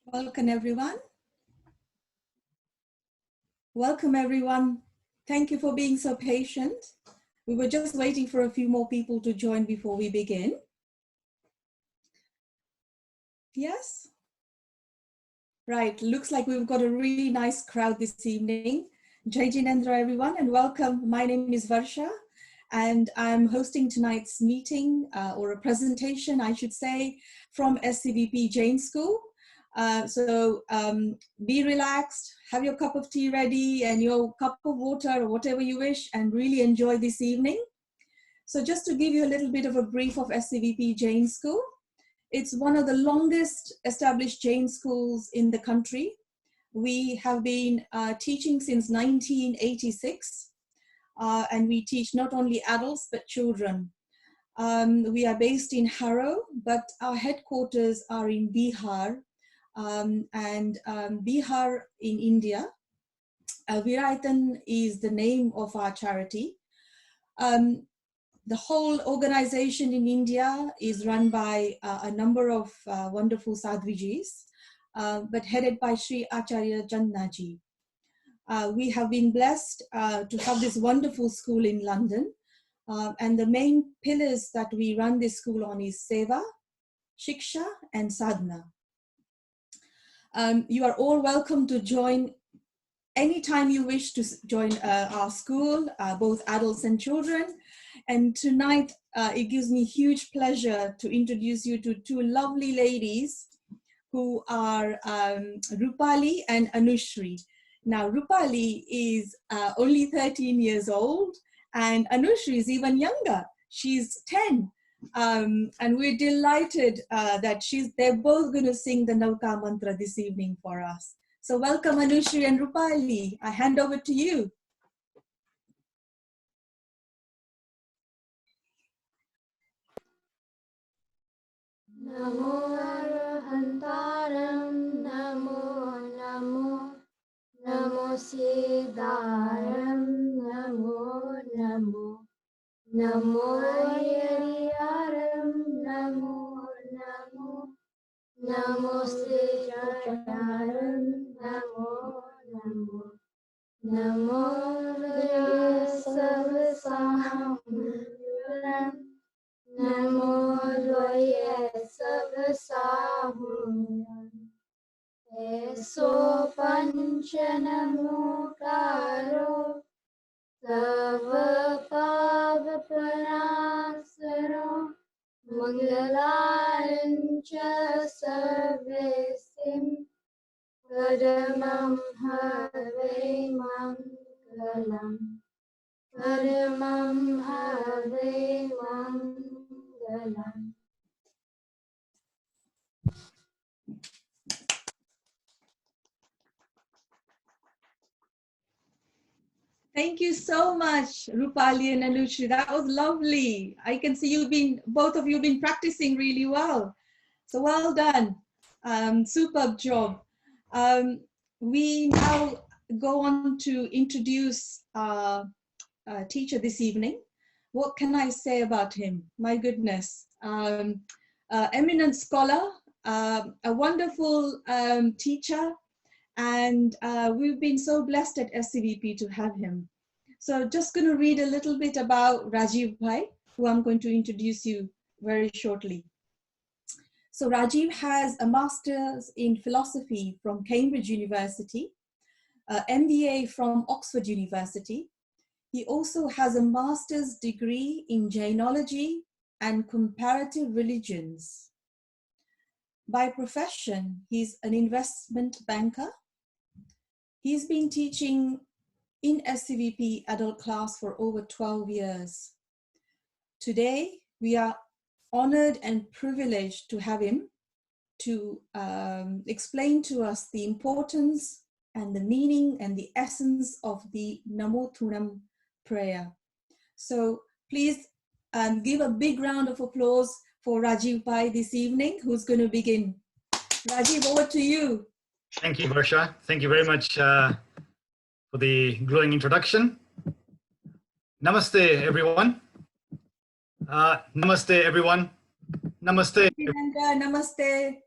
Welcome, everyone. Welcome, everyone. Thank you for being so patient. We were just waiting for a few more people to join before we begin. Yes? Right, looks like we've got a really nice crowd this evening. Jai Jinendra, everyone, and welcome. My name is Varsha, and I'm hosting tonight's meeting, or a presentation, I should say, from SCVP Jain School. Be relaxed, have your cup of tea ready and your cup of water or whatever you wish, and really enjoy this evening. So just to give you a little bit of a brief of SCVP Jain School, it's one of the longest established Jain schools in the country. We have been teaching since 1986, and we teach not only adults but children. We are based in Harrow, but our headquarters are in Bihar, Bihar in India. Viraitan is the name of our charity. The whole organization in India is run by a number of wonderful sadhvijis, but headed by Sri Acharya Jannaji. We have been blessed to have this wonderful school in London. And the main pillars that we run this school on is Seva, Shiksha, and Sadhana. You are all welcome to join anytime you wish to join our school, both adults and children. And tonight, it gives me huge pleasure to introduce you to two lovely ladies who are Rupali and Anushri. Now, Rupali is only 13 years old, and Anushri is even younger. She's 10. And we're delighted that they're both going to sing the Navka mantra this evening for us. So welcome, Anushri and Rupali. I hand over to you. Namo Arhantaram, Namo Namo, Namo Siddharam, Namo Namo, Namo Yariyaram, Namo Namo, Namo Siddharam, Namo Namo, Namo Vyasavasamuram, Namo Dvaya Savasamuram, Eso Panchanamo Karo, Sava Pava Panasaro, Mangalancha Sarvesim, Paramam Have Mangalam, Paramam Have Mangalam. Thank you so much, Rupali and Anushri. That was lovely. I can see both of you have been practicing really well. So well done. Superb job. We now go on to introduce our teacher this evening. What can I say about him? My goodness. Eminent scholar, a wonderful teacher, and we've been so blessed at SCVP to have him. So just going to read a little bit about Rajeevbhai, who I'm going to introduce you very shortly. So Rajeev has a master's in philosophy from Cambridge University, MBA from Oxford University. He also has a master's degree in Jainology and comparative religions. By profession, he's an investment banker. He's been teaching in SCVP Adult Class for over 12 years. Today, we are honored and privileged to have him to explain to us the importance and the meaning and the essence of the Namothunam prayer. So please give a big round of applause for Rajeevbhai this evening, who's going to begin. Rajeev, over to you. Thank you, Varsha. Thank you very much for the glowing introduction. Namaste, everyone. Namaste, everyone. Namaste. Namaste.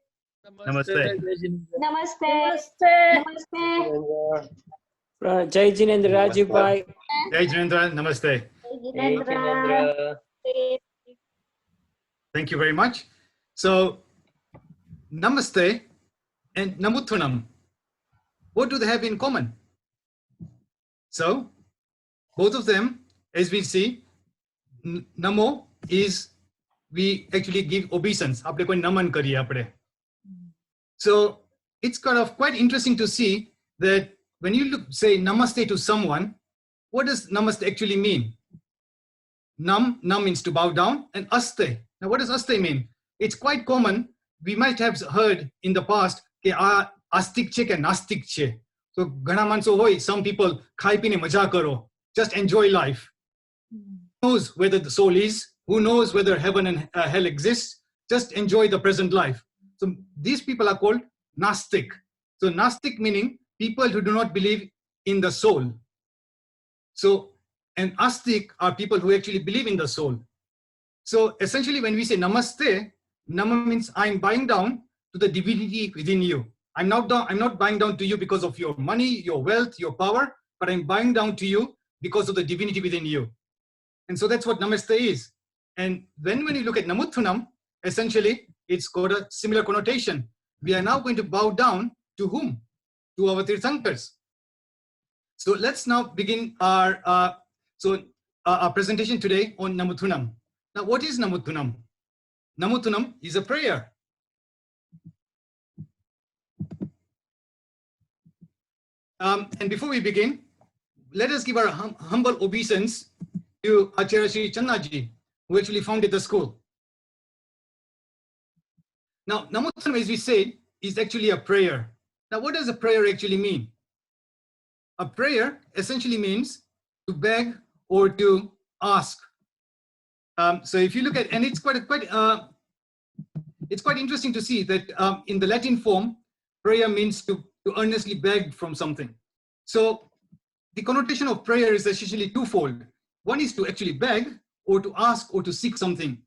Namaste. Namaste. Namaste. Jai Jinendra, Rajeevbhai. Jai Jinendra, namaste. Indra. Thank you very much. So, namaste and Namothunam, what do they have in common? So, both of them, as we see, Namo is we actually give obeisance. Aapne koi naman kariye aapne. So, it's kind of quite interesting to see that when you say namaste to someone, what does namaste actually mean? Nam means to bow down, and aste. Now, what does aste mean? It's quite common. We might have heard in the past, astik che ke nastik che. So, ghana manso hoy, some people, khai pine maja karo, just enjoy life. Who knows whether the soul is? Who knows whether heaven and hell exists? Just enjoy the present life. So, these people are called nastik. So, nastik meaning people who do not believe in the soul. So, and astik are people who actually believe in the soul. So essentially when we say namaste, nama means I'm bowing down to the divinity within you. I'm not bowing down to you because of your money, your wealth, your power, but I'm bowing down to you because of the divinity within you. And so that's what namaste is. And then when you look at Namothunam, essentially it's got a similar connotation. We are now going to bow down to whom? To our Tirthankars. So let's now begin our presentation today on Namothunam. Now, what is Namothunam? Namothunam is a prayer. And before we begin, let us give our humble obeisance to Acharya Sri Channaji, who actually founded the school. Now, Namothunam, as we said, is actually a prayer. Now, what does a prayer actually mean? A prayer essentially means to beg or to ask. So if you look at, and it's quite interesting to see that in the Latin form, prayer means to earnestly beg from something. So the connotation of prayer is essentially twofold. One is to actually beg or to ask or to seek something.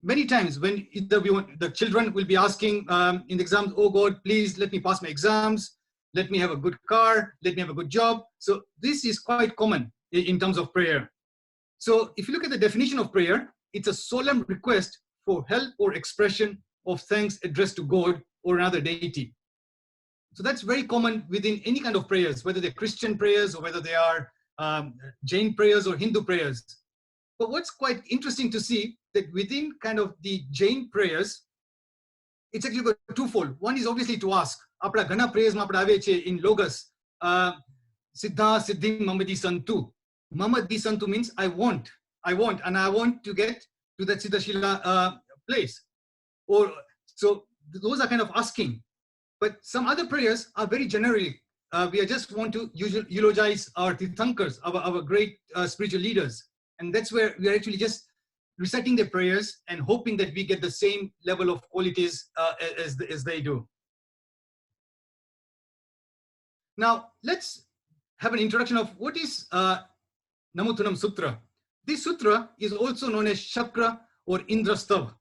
Many times when either the children will be asking in the exams, oh God, please let me pass my exams, let me have a good car, let me have a good job. So this is quite common in terms of prayer. So if you look at the definition of prayer, it's a solemn request for help or expression of thanks addressed to God or another deity. So that's very common within any kind of prayers, whether they're Christian prayers or whether they are Jain prayers or Hindu prayers. But what's quite interesting to see that within kind of the Jain prayers, it's actually got twofold. One is obviously to ask. Apna ghana prayers ma apna ave che in Logos, Siddha Siddhim Mamadi Santu. Mamadi Santu means I want, and I want to get to that Siddhashila place. Or so those are kind of asking. But some other prayers are very generally. We just want to eulogize our Tirthankars, our great spiritual leaders. And that's where we are actually just reciting their prayers and hoping that we get the same level of qualities as they do. Now, let's have an introduction of what is Namothunam Sutra. This sutra is also known as Shakra or Indra Stava.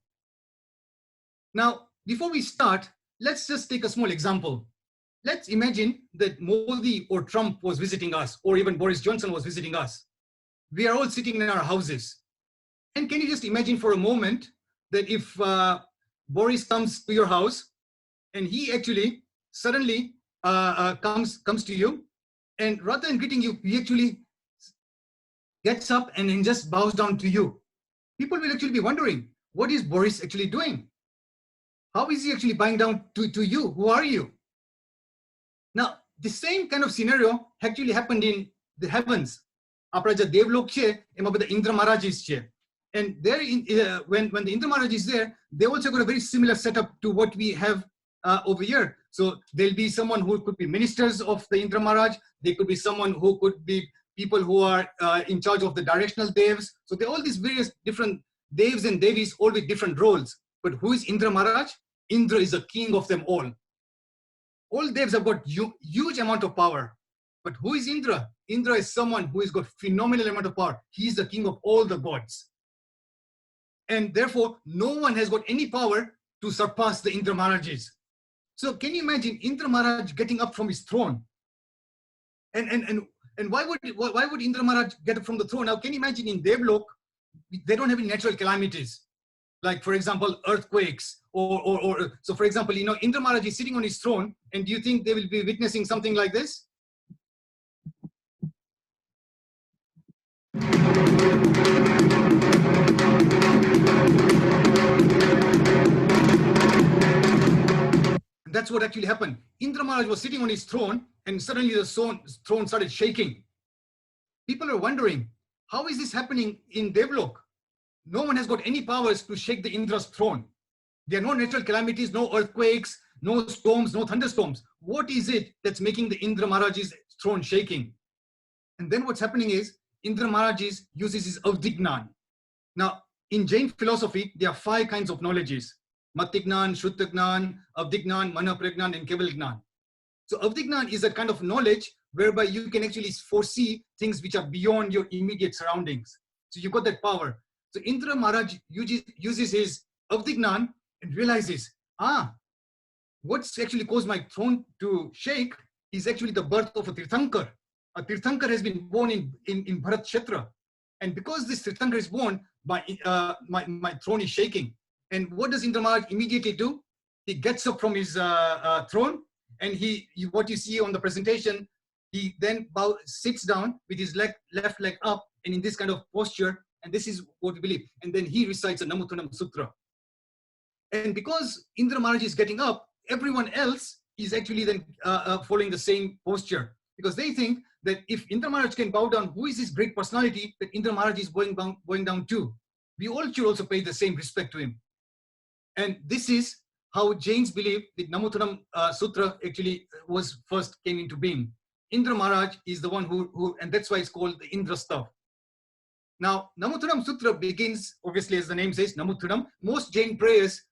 Now, before we start, let's just take a small example. Let's imagine that Modi or Trump was visiting us, or even Boris Johnson was visiting us. We are all sitting in our houses. And can you just imagine for a moment that if Boris comes to your house and he actually suddenly comes to you, and rather than greeting you, he actually gets up and then just bows down to you. People will actually be wondering, what is Boris actually doing? How is he actually bowing down to you? Who are you? Now, the same kind of scenario actually happened in the heavens. Apraja Devlok che, the Indra Maharaj is che. And there, when the Indra Maharaj is there, they also got a very similar setup to what we have over here. So there'll be someone who could be ministers of the Indra Maharaj. There could be someone who could be people who are in charge of the directional devs. So there are all these various different devs and devis, all with different roles. But who is Indra Maharaj? Indra is the king of them all. All devs have got huge amount of power. But who is Indra? Indra is someone who has got phenomenal amount of power. He is the king of all the gods. And therefore, no one has got any power to surpass the Indra Maharajas. So can you imagine Indra Maharaj getting up from his throne? And why would Indra Maharaj get up from the throne? Now, can you imagine in Devlok, they don't have any natural calamities, like for example, earthquakes so for example, Indra Maharaj is sitting on his throne, and do you think they will be witnessing something like this? That's what actually happened. Indra Maharaj was sitting on his throne, and suddenly the throne started shaking. People are wondering, how is this happening in Devlok? No one has got any powers to shake the Indra's throne. There are no natural calamities, no earthquakes, no storms, no thunderstorms. What is it that's making the Indra Maharaj's throne shaking? And then what's happening is Indra Maharaj uses his avdignan. Now, in Jain philosophy, there are 5 kinds of knowledges: Matignan, Shuddhagnan, Avdignan, Manapragnan, and Kevalgnan. So Avdignan is a kind of knowledge whereby you can actually foresee things which are beyond your immediate surroundings. So you've got that power. So Indra Maharaj uses his Avdignan and realizes, what's actually caused my throne to shake is actually the birth of a Tirthankar. A Tirthankar has been born in Bharat Kshetra. And because this Tirthankar is born, my throne is shaking. And what does Indra Maharaj immediately do? He gets up from his throne, and what you see on the presentation, he then sits down with his left leg up, and in this kind of posture, and this is what we believe. And then he recites a Namothunam Sutra. And because Indra Maharaj is getting up, everyone else is actually then following the same posture, because they think that if Indra Maharaj can bow down, who is this great personality that Indra Maharaj is going down to? We all should also pay the same respect to him. And this is how Jains believe that Namothunam Sutra actually came into being. Indra Maharaj is the one who, and that's why it's called the Indra stuff. Now, Namothunam Sutra begins, obviously, as the name says, Namothunam. Most Jain prayers,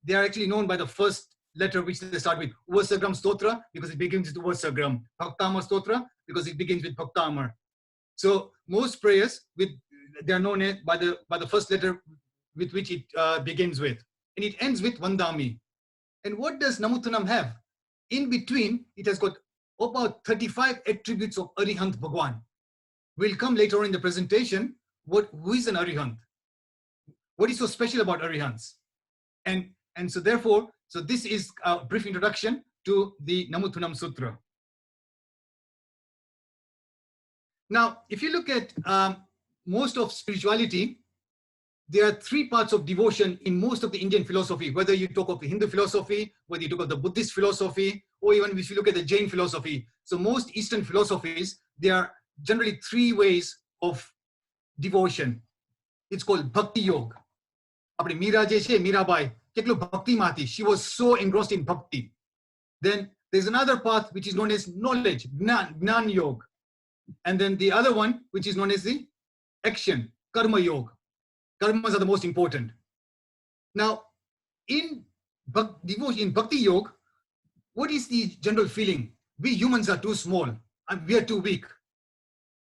they are actually known by the first letter which they start with. Uvasagram Stotra, because it begins with Uvasagram. Bhaktamar Stotra, because it begins with Bhaktamar. So most prayers, they are known by the first letter with which it begins with. And it ends with Vandami. And what does Namothunam have? In between, it has got about 35 attributes of Arihant Bhagwan. We'll come later on in the presentation, who is an Arihant? What is so special about Arihants? And so therefore, this is a brief introduction to the Namothunam Sutra. Now, if you look at most of spirituality, there are 3 parts of devotion in most of the Indian philosophy, whether you talk of the Hindu philosophy, whether you talk of the Buddhist philosophy, or even if you look at the Jain philosophy. So most Eastern philosophies, there are generally 3 ways of devotion. It's called Bhakti Yoga. Apne Meera je che, Meerabai, ketlo bhakti mati. She was so engrossed in bhakti. Then there's another path which is known as knowledge, Gnan Yoga. And then the other one, which is known as the action, Karma Yoga. Karmas are the most important. Now, in Bhakti Yoga, what is the general feeling? We humans are too small and we are too weak.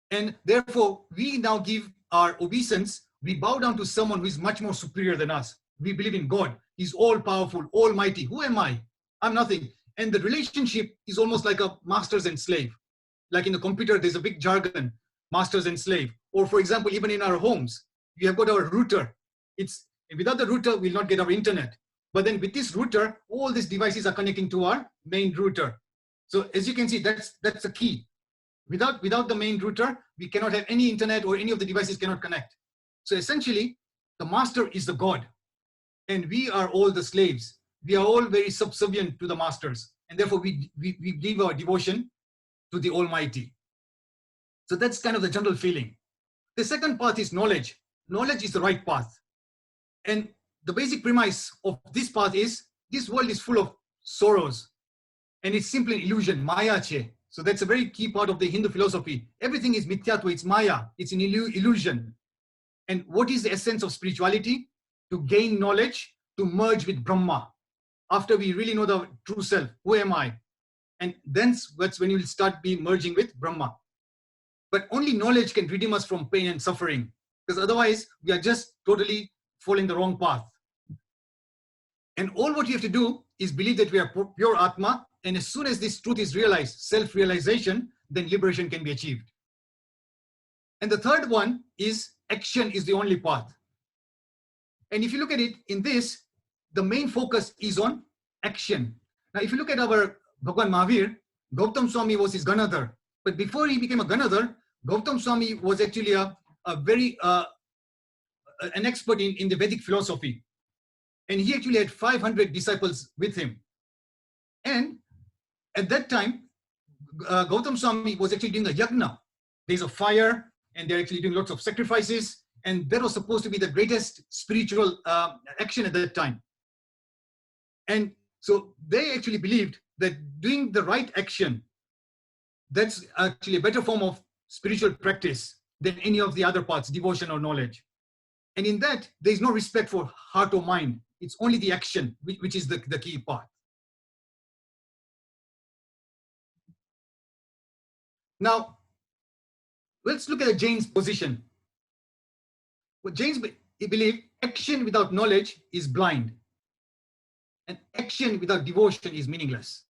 And therefore, we now give our obeisance, we bow down to someone who is much more superior than us. We believe in God. He's all-powerful, almighty. Who am I? I'm nothing. And the relationship is almost like a masters and slave. Like in the computer, there's a big jargon, masters and slave. Or for example, even in our homes, we have got our router. Without the router, we'll not get our internet. But then with this router, all these devices are connecting to our main router. So as you can see, that's the key. Without the main router, we cannot have any internet, or any of the devices cannot connect. So essentially, the master is the God. And we are all the slaves. We are all very subservient to the masters. And therefore, we give our devotion to the Almighty. So that's kind of the general feeling. The second path is knowledge. Knowledge is the right path. And the basic premise of this path is, this world is full of sorrows. And it's simply an illusion, Maya che. So that's a very key part of the Hindu philosophy. Everything is mithyatva, it's Maya, it's an illusion. And what is the essence of spirituality? To gain knowledge, to merge with Brahma. After we really know the true self, who am I? And then that's when you will start merging with Brahma. But only knowledge can redeem us from pain and suffering, because otherwise we are just totally following the wrong path. And all what you have to do is believe that we are pure Atma. And as soon as this truth is realized, self-realization, then liberation can be achieved. And the third one is action is the only path. And if you look at it in this, the main focus is on action. Now, if you look at our Bhagwan Mahavir, Gautam Swami was his Ganadhar. But before he became a Ganadhar, Gautam Swami was actually an expert in the Vedic philosophy. And he actually had 500 disciples with him. And at that time, Gautam Swami was actually doing a yagna. There's a fire, and they're actually doing lots of sacrifices. And that was supposed to be the greatest spiritual action at that time. And so they actually believed that doing the right action, that's actually a better form of spiritual practice than any of the other parts, devotion or knowledge. And in that, there is no respect for heart or mind. It's only the action, which is the key part. Now, let's look at the Jain's position. What Jains believe, action without knowledge is blind. And action without devotion is meaningless.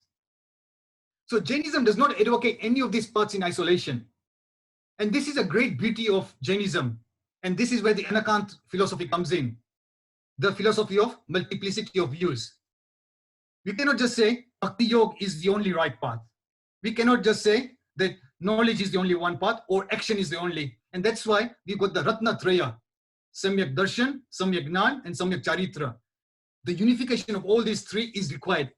So Jainism does not advocate any of these parts in isolation. And this is a great beauty of Jainism. And this is where the Anakant philosophy comes in. The philosophy of multiplicity of views. We cannot just say Bhakti Yoga is the only right path. We cannot just say that knowledge is the only one path or action is the only. And that's why we got the Ratna Traya, Samyak Darshan, Samyak Gnan, and Samyak Charitra. The unification of all these three is required.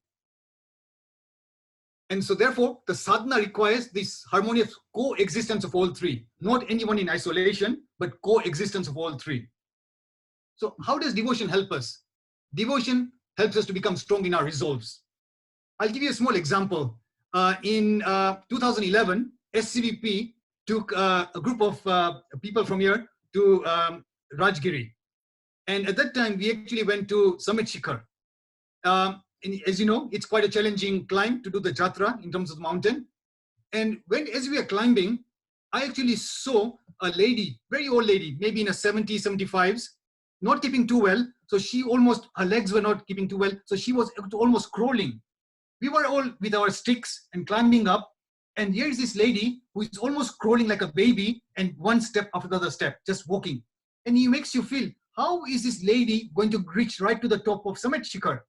And so therefore, the sadhana requires this harmonious coexistence of all three, not anyone in isolation, but coexistence of all three. So how does devotion help us? Devotion helps us to become strong in our resolves. I'll give you a small example. In 2011, SCVP took a group of people from here to Rajgiri. And at that time, we actually went to Summit Shikar. And as you know, it's quite a challenging climb to do the jatra in terms of the mountain. And as we were climbing, I actually saw a lady, very old lady, maybe in her 70s, 75s, not keeping too well. So her legs were not keeping too well. So she was almost crawling. We were all with our sticks and climbing up. And here is this lady who is almost crawling like a baby and one step after the other step, just walking. And he makes you feel, how is this lady going to reach right to the top of Summit Shikar?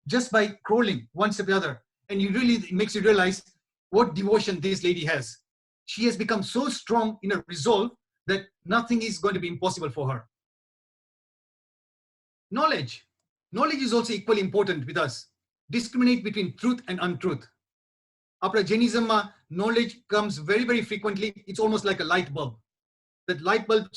Just by crawling one step the other. And it makes you realize what devotion this lady has. She has become so strong in her resolve that nothing is going to be impossible for her. Knowledge. Knowledge is also equally important with us. Discriminate between truth and untruth. After Jainism, knowledge comes very, very frequently. It's almost like a light bulb. That light bulb,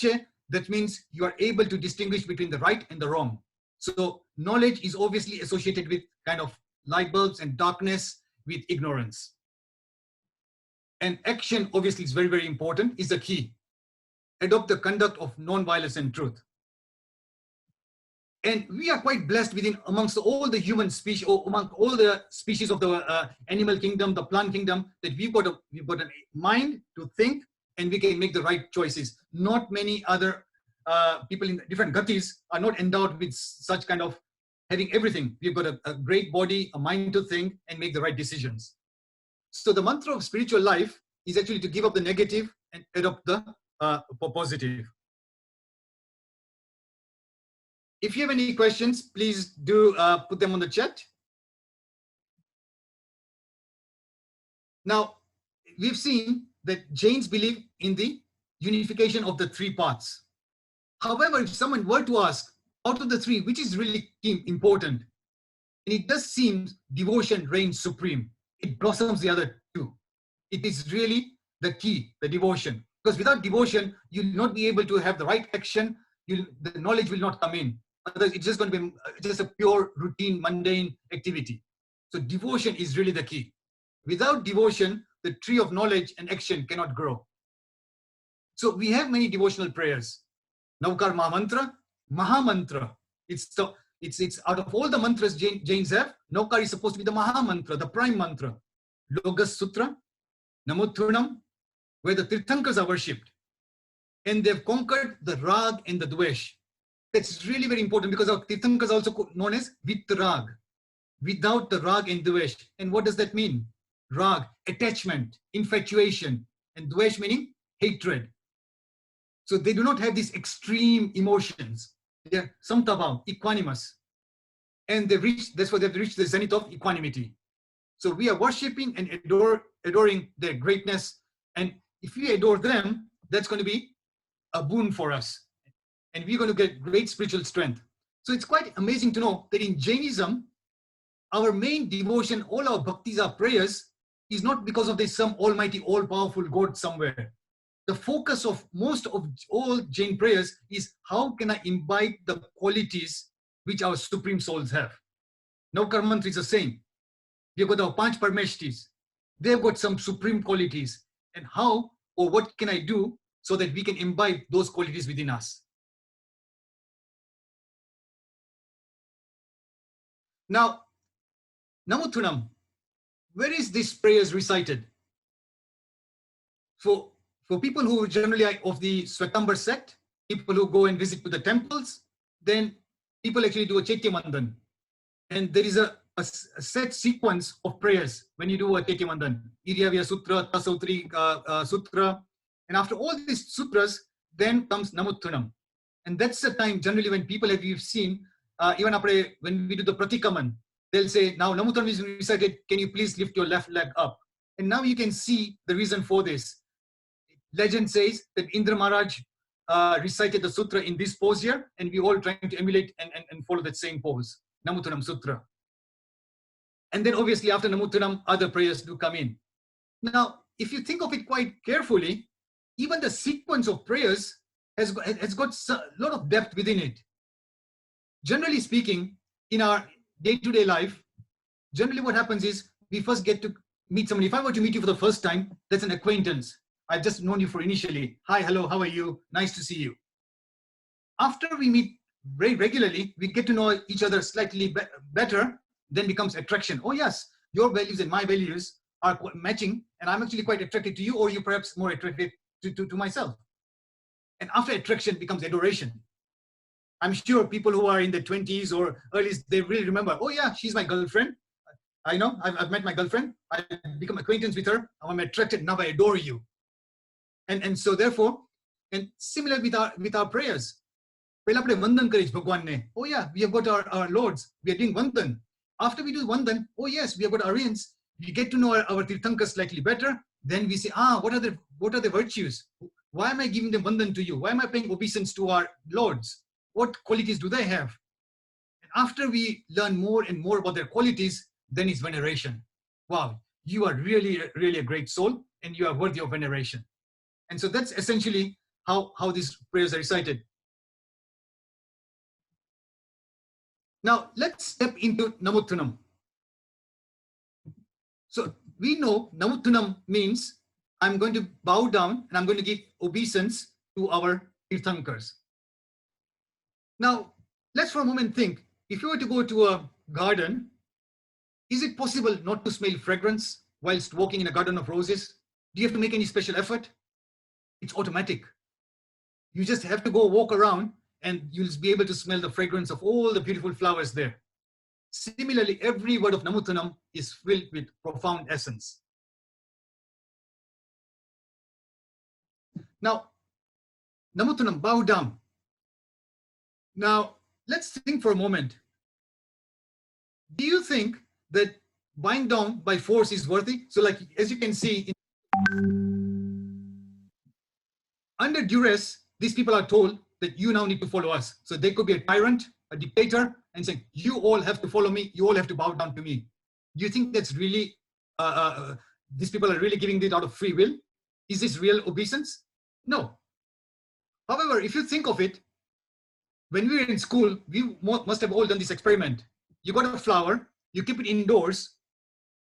that means you are able to distinguish between the right and the wrong. So knowledge is obviously associated with kind of light bulbs and darkness with ignorance. And action obviously is very, very important, is the key. Adopt the conduct of non-violence and truth. And we are quite blessed amongst all the human species, or among all the species of the animal kingdom, the plant kingdom, that we've got a mind to think and we can make the right choices. Not many other people in different gatis are not endowed with such kind of having everything. We've got a great body, a mind to think and make the right decisions. So the mantra of spiritual life is actually to give up the negative and adopt the positive. If you have any questions, please do put them on the chat. Now, we've seen that Jains believe in the unification of the three paths. However, if someone were to ask, out of the three, which is really important? And it does seem devotion reigns supreme. It blossoms the other two. It is really the key, the devotion. Because without devotion, you'll not be able to have the right action. The knowledge will not come in. Otherwise, it's just going to be just a pure, routine, mundane activity. So devotion is really the key. Without devotion, the tree of knowledge and action cannot grow. So we have many devotional prayers. Navkar Mahamantra. It's out of all the mantras Jains have, Navkar is supposed to be the Mahamantra, the prime mantra. Logas Sutra, Namothunam, where the Tirthankars are worshipped. And they've conquered the Rag and the Dvesh. That's really very important because our Tirthankas is also known as Vitrag, without the Rag and Dvesh. And what does that mean? Rag, attachment, infatuation, and Dvesh meaning hatred. So they do not have these extreme emotions. They're samtabhav, equanimous. And they've reached, that's why they've reached the zenith of equanimity. So we are worshipping and adoring their greatness. And if we adore them, that's going to be a boon for us. And we're going to get great spiritual strength. So it's quite amazing to know that in Jainism, our main devotion, all our bhaktis, our prayers, is not because of this some almighty, all-powerful God somewhere. The focus of most of all Jain prayers is how can I imbibe the qualities which our supreme souls have. Navkar Mantra is the same. We've got our Panch Parmeshtis. They've got some supreme qualities. And how or what can I do so that we can imbibe those qualities within us? Now, Namothunam, where is this prayers recited? For people who generally are of the Swetambar sect, people who go and visit to the temples, then people actually do a Chaityamandan. And there is a set sequence of prayers when you do a Chaityamandan. Iryavya Sutra, Tasautri Sutra. And after all these sutras, then comes Namothunam. And that's the time generally when people have you've seen, even when we do the Pratikaman, they'll say, now Namothunam is recited, can you please lift your left leg up? And now you can see the reason for this. Legend says that Indra Maharaj recited the sutra in this pose here, and we all trying to emulate and follow that same pose, Namothunam Sutra. And then obviously after Namothunam, other prayers do come in. Now, if you think of it quite carefully, even the sequence of prayers has got a lot of depth within it. Generally speaking, in our day-to-day life, generally what happens is we first get to meet somebody. If I were to meet you for the first time, that's an acquaintance. I've just known you for initially. Hi, hello, how are you? Nice to see you. After we meet very regularly, we get to know each other slightly better, then becomes attraction. Oh yes, your values and my values are matching, and I'm actually quite attracted to you, or you perhaps more attracted to myself. And after attraction becomes adoration. I'm sure people who are in their 20s or early, they really remember, oh yeah, she's my girlfriend. I know, I've met my girlfriend. I've become acquaintance with her. I'm attracted, now I adore you. And so therefore, and similar with our prayers. Oh yeah, we have got our lords. We are doing Vandan. After we do Vandan, oh yes, we have got Aryans. We get to know our Tirthankas slightly better. Then we say, what are the virtues? Why am I giving them Vandan to you? Why am I paying obeisance to our lords? What qualities do they have? And after we learn more and more about their qualities, then it's veneration. Wow, you are really, really a great soul, and you are worthy of veneration. And so that's essentially how these prayers are recited. Now, let's step into Namothunam. So we know Namothunam means I'm going to bow down and I'm going to give obeisance to our Tirthankars. Now, let's for a moment think, if you were to go to a garden, is it possible not to smell fragrance whilst walking in a garden of roses? Do you have to make any special effort? It's automatic. You just have to go walk around and you'll be able to smell the fragrance of all the beautiful flowers there. Similarly, every word of Namothunam is filled with profound essence. Now, Namothunam, bow down. Now, let's think for a moment. Do you think that bowing down by force is worthy? So like, as you can see, under duress, these people are told that you now need to follow us. So they could be a tyrant, a dictator, and saying, you all have to follow me, you all have to bow down to me. Do you think that's really, these people are really giving it out of free will? Is this real obeisance? No. However, if you think of it, when we were in school, we must have all done this experiment. You got a flower, you keep it indoors,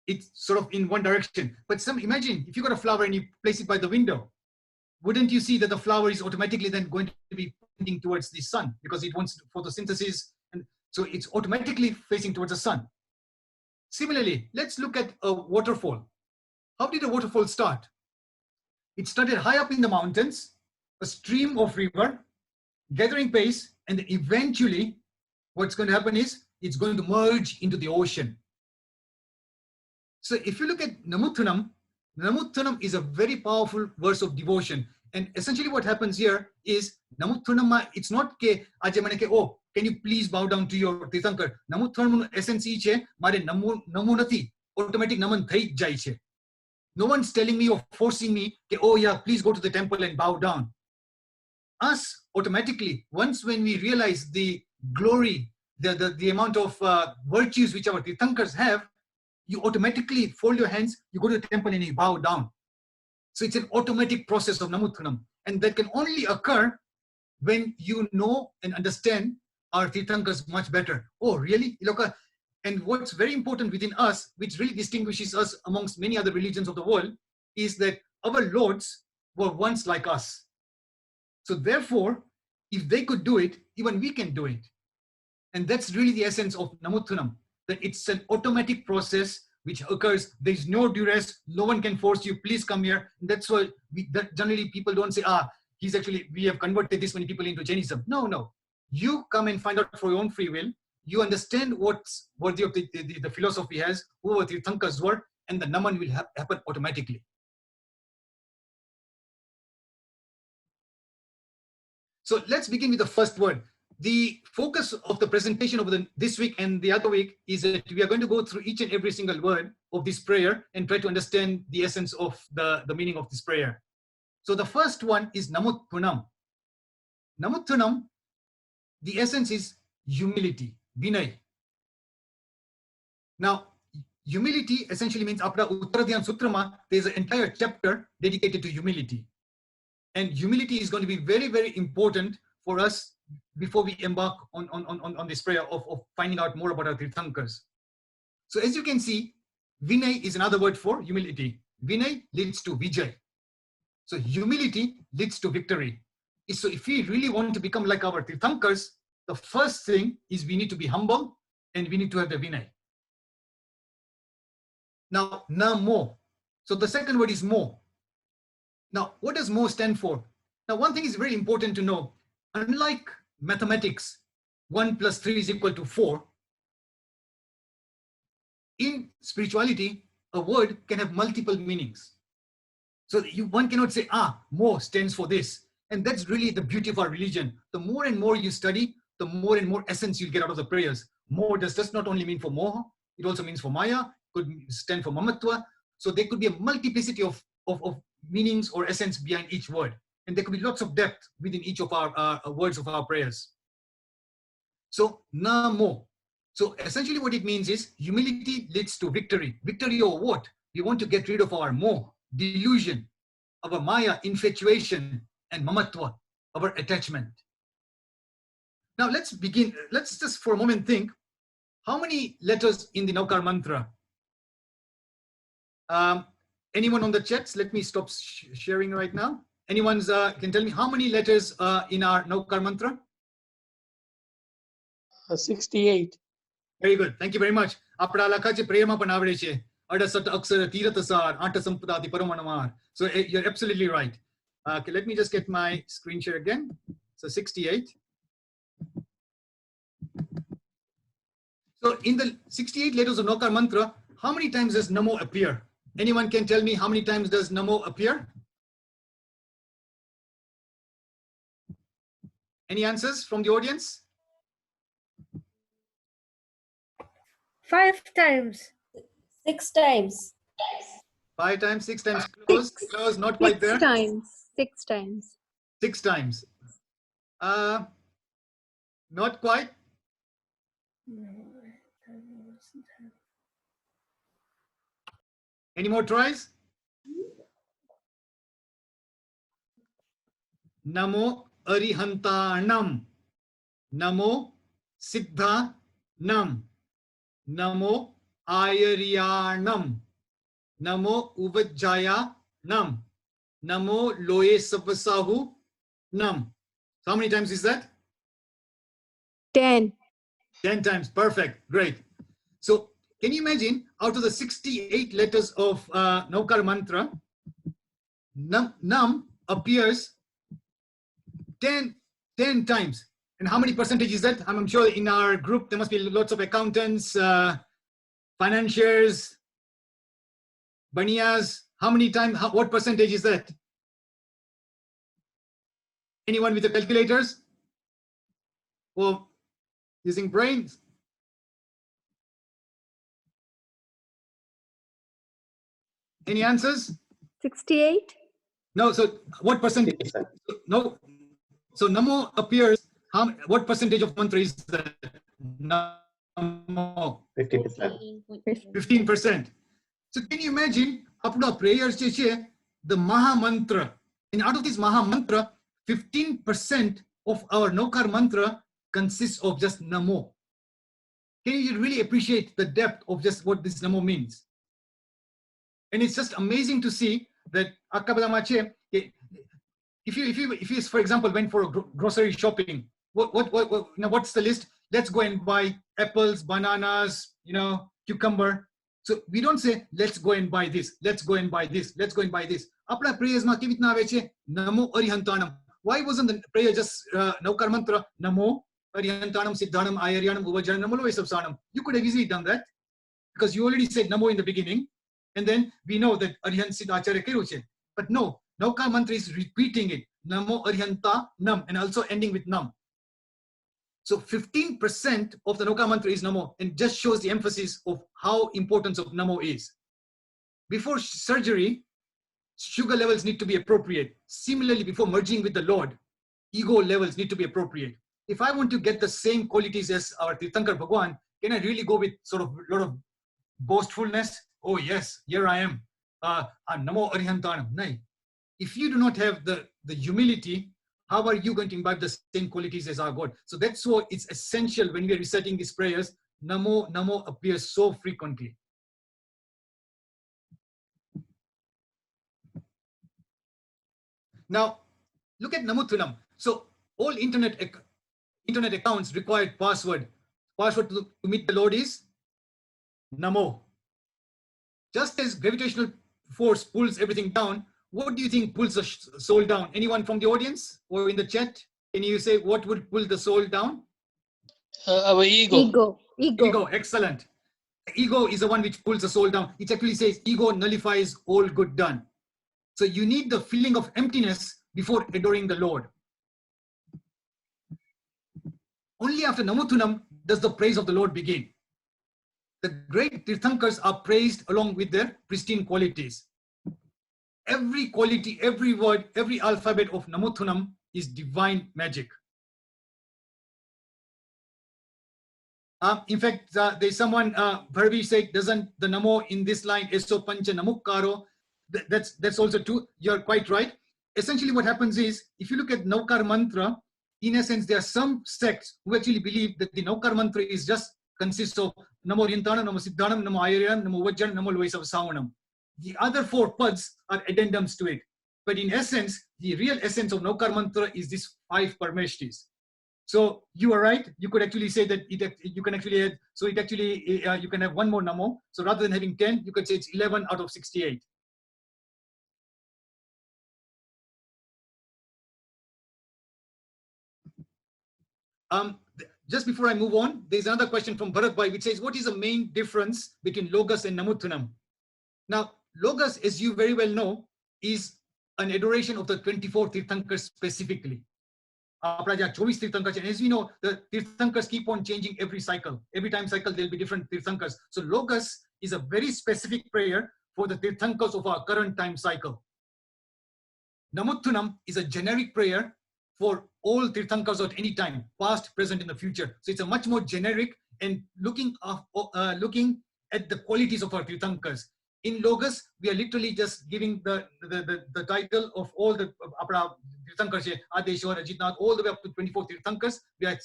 it's sort of in one direction. But imagine if you got a flower and you place it by the window, wouldn't you see that the flower is automatically then going to be pointing towards the sun because it wants photosynthesis, and so it's automatically facing towards the sun. Similarly, let's look at a waterfall. How did a waterfall start? It started high up in the mountains, a stream of river, gathering pace, and eventually what's going to happen is it's going to merge into the ocean. So if you look at Namothunam, Namothunam is a very powerful verse of devotion. And essentially what happens here is Namothunam, it's not ke aje mane ke oh, can you please bow down to your Tirthankar. Namothunam essence che mare namu nathi automatic naman thai jai che. No one's telling me or forcing me ke oh yeah, please go to the temple and bow down. Us automatically, once when we realize the glory, the amount of virtues which our Tirthankars have, you automatically fold your hands, you go to the temple and you bow down. So it's an automatic process of Namothunam. And that can only occur when you know and understand our Tirthankars much better. Oh, really? And what's very important within us, which really distinguishes us amongst many other religions of the world, is that our lords were once like us. So therefore, if they could do it, even we can do it. And that's really the essence of Namothunam, that it's an automatic process which occurs. There's no duress, no one can force you, please come here. And that's why generally people don't say, we have converted this many people into Jainism. No. You come and find out for your own free will. You understand what's worthy of the philosophy has, who the Tirthankars were, and the Naman will happen automatically. So let's begin with the first word. The focus of the presentation of this week and the other week is that we are going to go through each and every single word of this prayer and try to understand the essence of the meaning of this prayer. So the first one is Namothunam. Namothunam, the essence is humility, Vinay. Now, humility essentially means after Untitled Sutra, there's an entire chapter dedicated to humility. And humility is going to be very, very important for us before we embark on this prayer of finding out more about our Tirthankars. So as you can see, Vinay is another word for humility. Vinay leads to Vijay. So humility leads to victory. So if we really want to become like our Tirthankars, the first thing is we need to be humble and we need to have the Vinay. Now, Namo. So the second word is Mo. Now, what does Mo stand for? Now, one thing is very important to know. Unlike mathematics, 1 + 3 = 4, in spirituality, a word can have multiple meanings. So one cannot say, Mo stands for this. And that's really the beauty of our religion. The more and more you study, the more and more essence you'll get out of the prayers. Mo does not only mean for Moha, it also means for Maya, could stand for Mamatwa. So there could be a multiplicity of meanings or essence behind each word. And there could be lots of depth within each of our words of our prayers. So, Namo. So essentially what it means is humility leads to victory. Victory over what? We want to get rid of our Mo, delusion, our Maya, infatuation, and Mamatwa, our attachment. Now let's begin. Let's just for a moment think, how many letters in the Naukar mantra? Anyone on the chats? Let me stop sharing right now. Anyone can tell me how many letters in our Naukar mantra? 68. Very good. Thank you very much. Apna lakha che prema panavre che. Adasat aksara tiratasar anta sampadati paramanamar. So you're absolutely right. Okay, let me just get my screen share again. So 68. So in the 68 letters of Naukar mantra, how many times does Namo appear? Anyone can tell me how many times does Namo appear? Any answers from the audience? 5 times. 6 times. 5 times, 6 times, close, not quite there. 6 times. 6 times. 6 times. Not quite. Any more tries? Namo Arihantanam. Namo Siddhanam. Namo Ayaryanam. Namo Uvajjayanam. Namo Loye Sabasahu Nam. So how many times is that? 10. 10 times. Perfect. Great. So can you imagine out of the 68 letters of Naukar mantra, Nam appears 10 10 times. And how many percentage is that? I'm sure in our group, there must be lots of accountants, financiers, baniyas. How many times, what percentage is that? Anyone with the calculators? Or using brains? Any answers? 68. No, so what percentage? No, so Namo appears, what percentage of mantra is that? Namo. 50%. 15%. So can you imagine, apna prayers the Maha Mantra, and out of this Maha Mantra, 15% of our Nokar mantra consists of just Namo. Can you really appreciate the depth of just what this Namo means? And it's just amazing to see that if you for example went for a grocery shopping, what's the list? Let's go and buy apples, bananas, cucumber. So we don't say let's go and buy this, let's go and buy this, let's go and buy this. Apna prayers ma kevit na ave che Namo Arihantanam. Why wasn't the prayer just Naukar mantra Namo Arihantanam Siddhanam Ayaryanam Uvajanam Namolo Vesavsanam? You could have easily done that because you already said Namo in the beginning, and then we know that Arihant Siddh Acharya Keruche. But no, Naukar mantra is repeating it, Namo Arihanta Nam, and also ending with Nam. So 15% of the Naukar mantra is Namo, and just shows the emphasis of how important of Namo is. Before surgery, sugar levels need to be appropriate. Similarly, before merging with the Lord, ego levels need to be appropriate. If I want to get the same qualities as our Tirthankar Bhagwan, can I really go with sort of a lot of boastfulness? Oh yes, here I am. Namo Arihantanam. No. If you do not have the humility, how are you going to imbibe the same qualities as our God? So that's why it's essential when we are reciting these prayers, Namo, Namo appears so frequently. Now, look at Namothunam. So all internet accounts required password. Password to meet the Lord is Namo. Just as gravitational force pulls everything down, what do you think pulls the soul down? Anyone from the audience or in the chat? Can you say what would pull the soul down? Our ego. Ego, excellent. Ego is the one which pulls the soul down. It actually says ego nullifies all good done. So you need the feeling of emptiness before adoring the Lord. Only after Namothunam does the praise of the Lord begin. The great Tirthankars are praised along with their pristine qualities. Every quality, every word, every alphabet of Namothunam is divine magic. In fact, there's someone, Bharvi said, doesn't the Namo in this line, Eso Pancha Namukkaro, that's also true. You're quite right. Essentially what happens is, if you look at Naukar mantra, in a sense, there are some sects who actually believe that the Naukar mantra is just consists of Namo Orientanam, Namo Siddhanam, Namo Ayaryanam, Namo Uvajanam, Namo Vesavsanam. The other four pads are addendums to it. But in essence, the real essence of Naukar mantra is these 5 Parmeshtis. So you are right. You could actually say that you can actually add, so it actually, you can have one more Namo. So rather than having 10, you could say it's 11 out of 68. Just before I move on, there's another question from Bharatbhai which says, what is the main difference between Logos and Namothunam? Now, Logos, as you very well know, is an adoration of the 24 Tirthankars specifically. And as we know, the Tirthankars keep on changing every cycle. Every time cycle, there'll be different Tirthankars. So Logos is a very specific prayer for the Tirthankars of our current time cycle. Namothunam is a generic prayer for all Tirthankars at any time, past, present, in the future. So it's a much more generic and looking at the qualities of our Tirthankars. In Logos, we are literally just giving the title of all the Tirthankars, Adeshwar, Ajitnath, all the way up to 24 Tirthankars. We are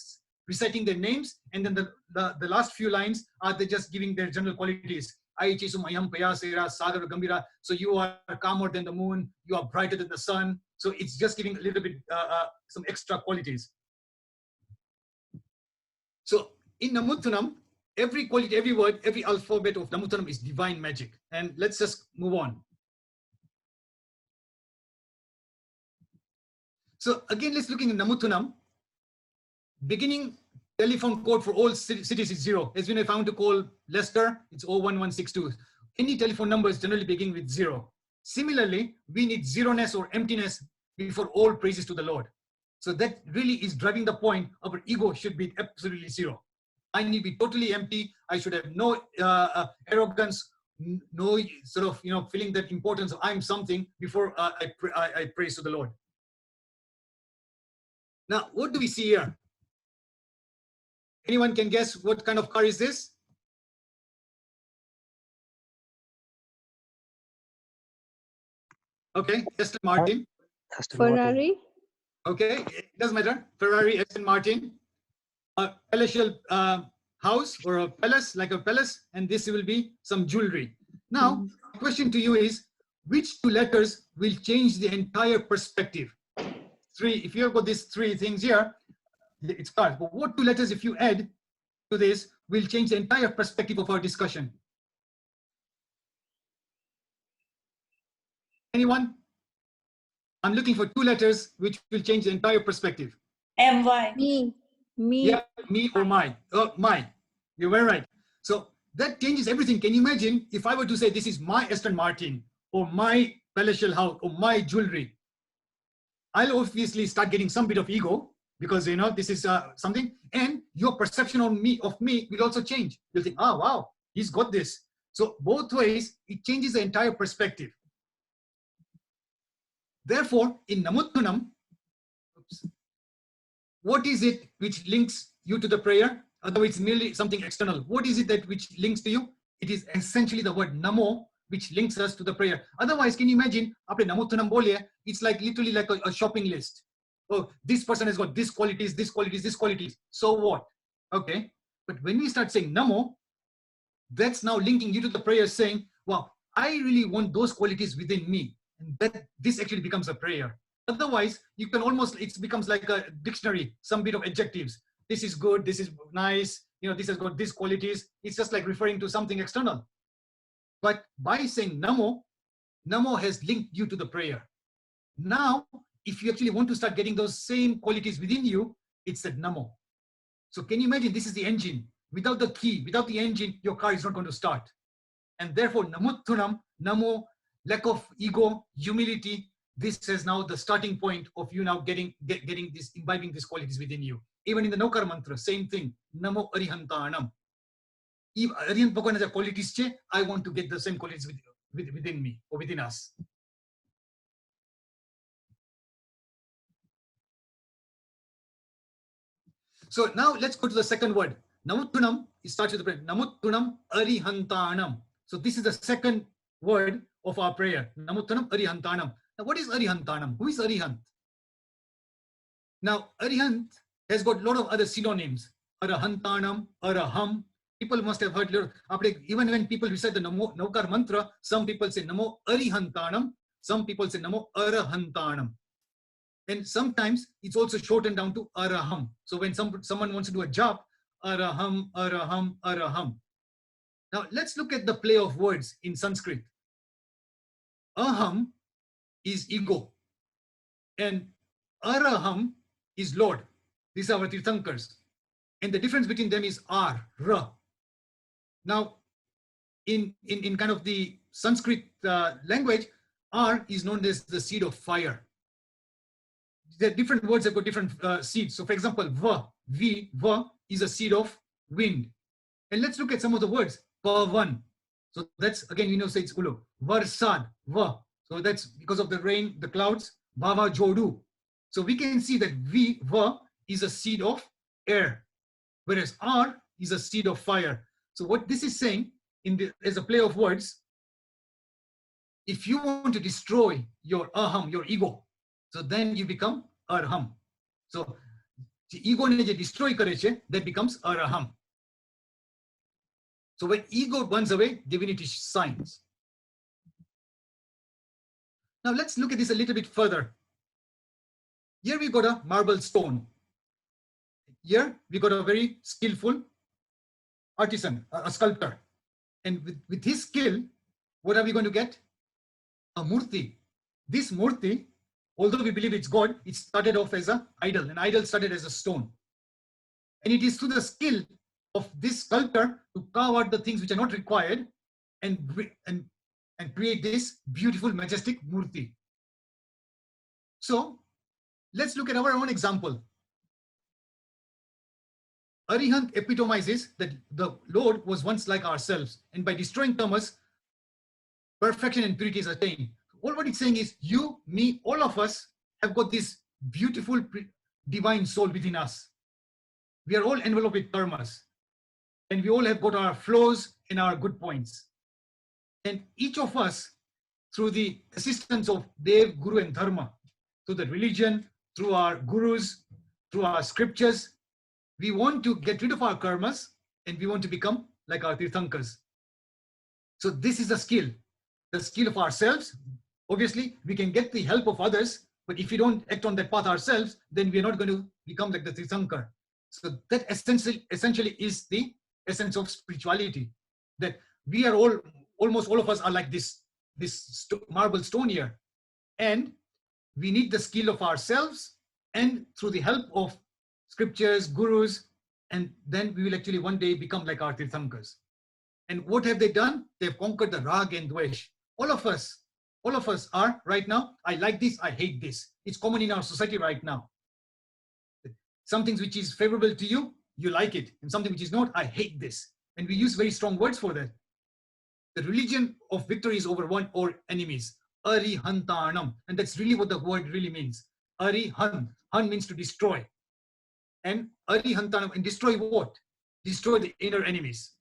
reciting their names, and then the last few lines are they just giving their general qualities. So you are calmer than the moon, you are brighter than the sun. So it's just giving a little bit some extra qualities. So in Namothunam, every quality, every word, every alphabet of Namothunam is divine magic. And let's just move on. So again, let's look at Namothunam. beginning telephone code for all cities is 0. As you know, if I want to call Leicester, it's 01162. Any telephone numbers generally begin with 0. Similarly, we need zeroness or emptiness before all praises to the Lord. So that really is driving the point. Our ego should be absolutely 0. I need to be totally empty. I should have no arrogance, no sort of, feeling that importance of I'm something before I praise to the Lord. Now, what do we see here? Anyone can guess what kind of car is this? Okay, Aston Martin. Ferrari. Okay, it doesn't matter. Ferrari, Aston Martin. A palatial house or a palace, like a palace, and this will be some jewelry. Now, the question to you is, which 2 letters will change the entire perspective? 3, if you have got these 3 things here, it's cars. But what 2 letters, if you add to this, will change the entire perspective of our discussion? Anyone? I'm looking for 2 letters which will change the entire perspective. MY. Me. Yeah, me or my. My. You're very right. So that changes everything. Can you imagine if I were to say this is my Aston Martin or my palatial house or my jewelry? I'll obviously start getting some bit of ego because this is something, and your perception of me will also change. You'll think, oh wow, he's got this. So both ways, it changes the entire perspective. Therefore, in Namothunam, what is it which links you to the prayer? Otherwise, it's merely something external. What is it that which links to you? It is essentially the word Namo, which links us to the prayer. Otherwise, can you imagine, after Namothunam Bolye, it's like literally like a shopping list. Oh, this person has got this qualities, this qualities, this qualities. So what? Okay. But when we start saying Namo, that's now linking you to the prayer saying, wow, I really want those qualities within me. And that this actually becomes a prayer. Otherwise, you can almost, it becomes like a dictionary, some bit of adjectives. This is good, this is nice, this has got these qualities. It's just like referring to something external. But by saying Namo, Namo has linked you to the prayer. Now, if you actually want to start getting those same qualities within you, it's that Namo. So can you imagine, this is the engine. Without the key, without the engine, your car is not going to start. And therefore, Namothunam, Namo, lack of ego, humility, this is now the starting point of you now getting this, imbibing these qualities within you. Even in the Nokar mantra, same thing. Namo Arihantanam. If Arihant Bhagwan has qualities, I want to get the same qualities within me or within us. So now let's go to the second word. Namothunam, it starts with the prayer. Namothunam Arihantanam. So this is the second word of our prayer. Namothunam Arihantanam. Now what is Arihantanam? Who is Arihant? Now Arihant has got a lot of other synonyms. Arahantanam, Araham. People must have heard, even when people recite the Nokar mantra, some people say Namo Arihantanam, some people say Namo Arahantanam. And sometimes it's also shortened down to Araham. So when someone wants to do a job, Araham, Araham, Araham. Now let's look at the play of words in Sanskrit. Aham is ego, and Araham is Lord. These are our Tirthankars. And the difference between them is R, Ra. Now, in kind of the Sanskrit language, R is known as the seed of fire. The different words have got different seeds. So for example, Va, V, Va is a seed of wind. And let's look at some of the words. Pavan. So that's, again, say it's Ulu. Varsad, Va. So that's because of the rain, the clouds. Bhava Jodu. So we can see that V, Va is a seed of air, whereas R is a seed of fire. So what this is saying as a play of words, if you want to destroy your aham, your ego, so then you become arham. So the ego ne je destroy kare che, that becomes araham. So when ego burns away, divinity shines. Now let's look at this a little bit further. Here we got a marble stone. Here we got a very skillful artisan, a sculptor. And with his skill, what are we going to get? A murti. This murti, although we believe it's God, it started off as an idol. An idol started as a stone. And it is through the skill of this sculptor to carve out the things which are not required and create this beautiful, majestic murti. So let's look at our own example. Arihant epitomizes that the Lord was once like ourselves, and by destroying tamas, perfection and purity is attained. All what it's saying is you, me, all of us have got this beautiful divine soul within us. We are all enveloped with karmas, and we all have got our flaws and our good points. And each of us, through the assistance of Dev, Guru and Dharma, through the religion, through our gurus, through our scriptures, we want to get rid of our karmas and we want to become like our Tirthankas. So this is the skill of ourselves. Obviously, we can get the help of others, but if we don't act on that path ourselves, then we are not going to become like the Tirthankar. So that essentially is the essence of spirituality, that we are all, almost all of us are like this marble stone here. And we need the skill of ourselves and through the help of scriptures, gurus, and then we will actually one day become like our Tirthankars. And what have they done? They've conquered the rag and dvesh. All of us are right now, I like this, I hate this. It's common in our society right now. Something which is favorable to you, you like it. And something which is not, I hate this. And we use very strong words for that. The religion of victory is over one or enemies. Arihantanam. And that's really what the word really means. Arihan. Han means to destroy. And Arihantanam. And destroy what? Destroy the inner enemies.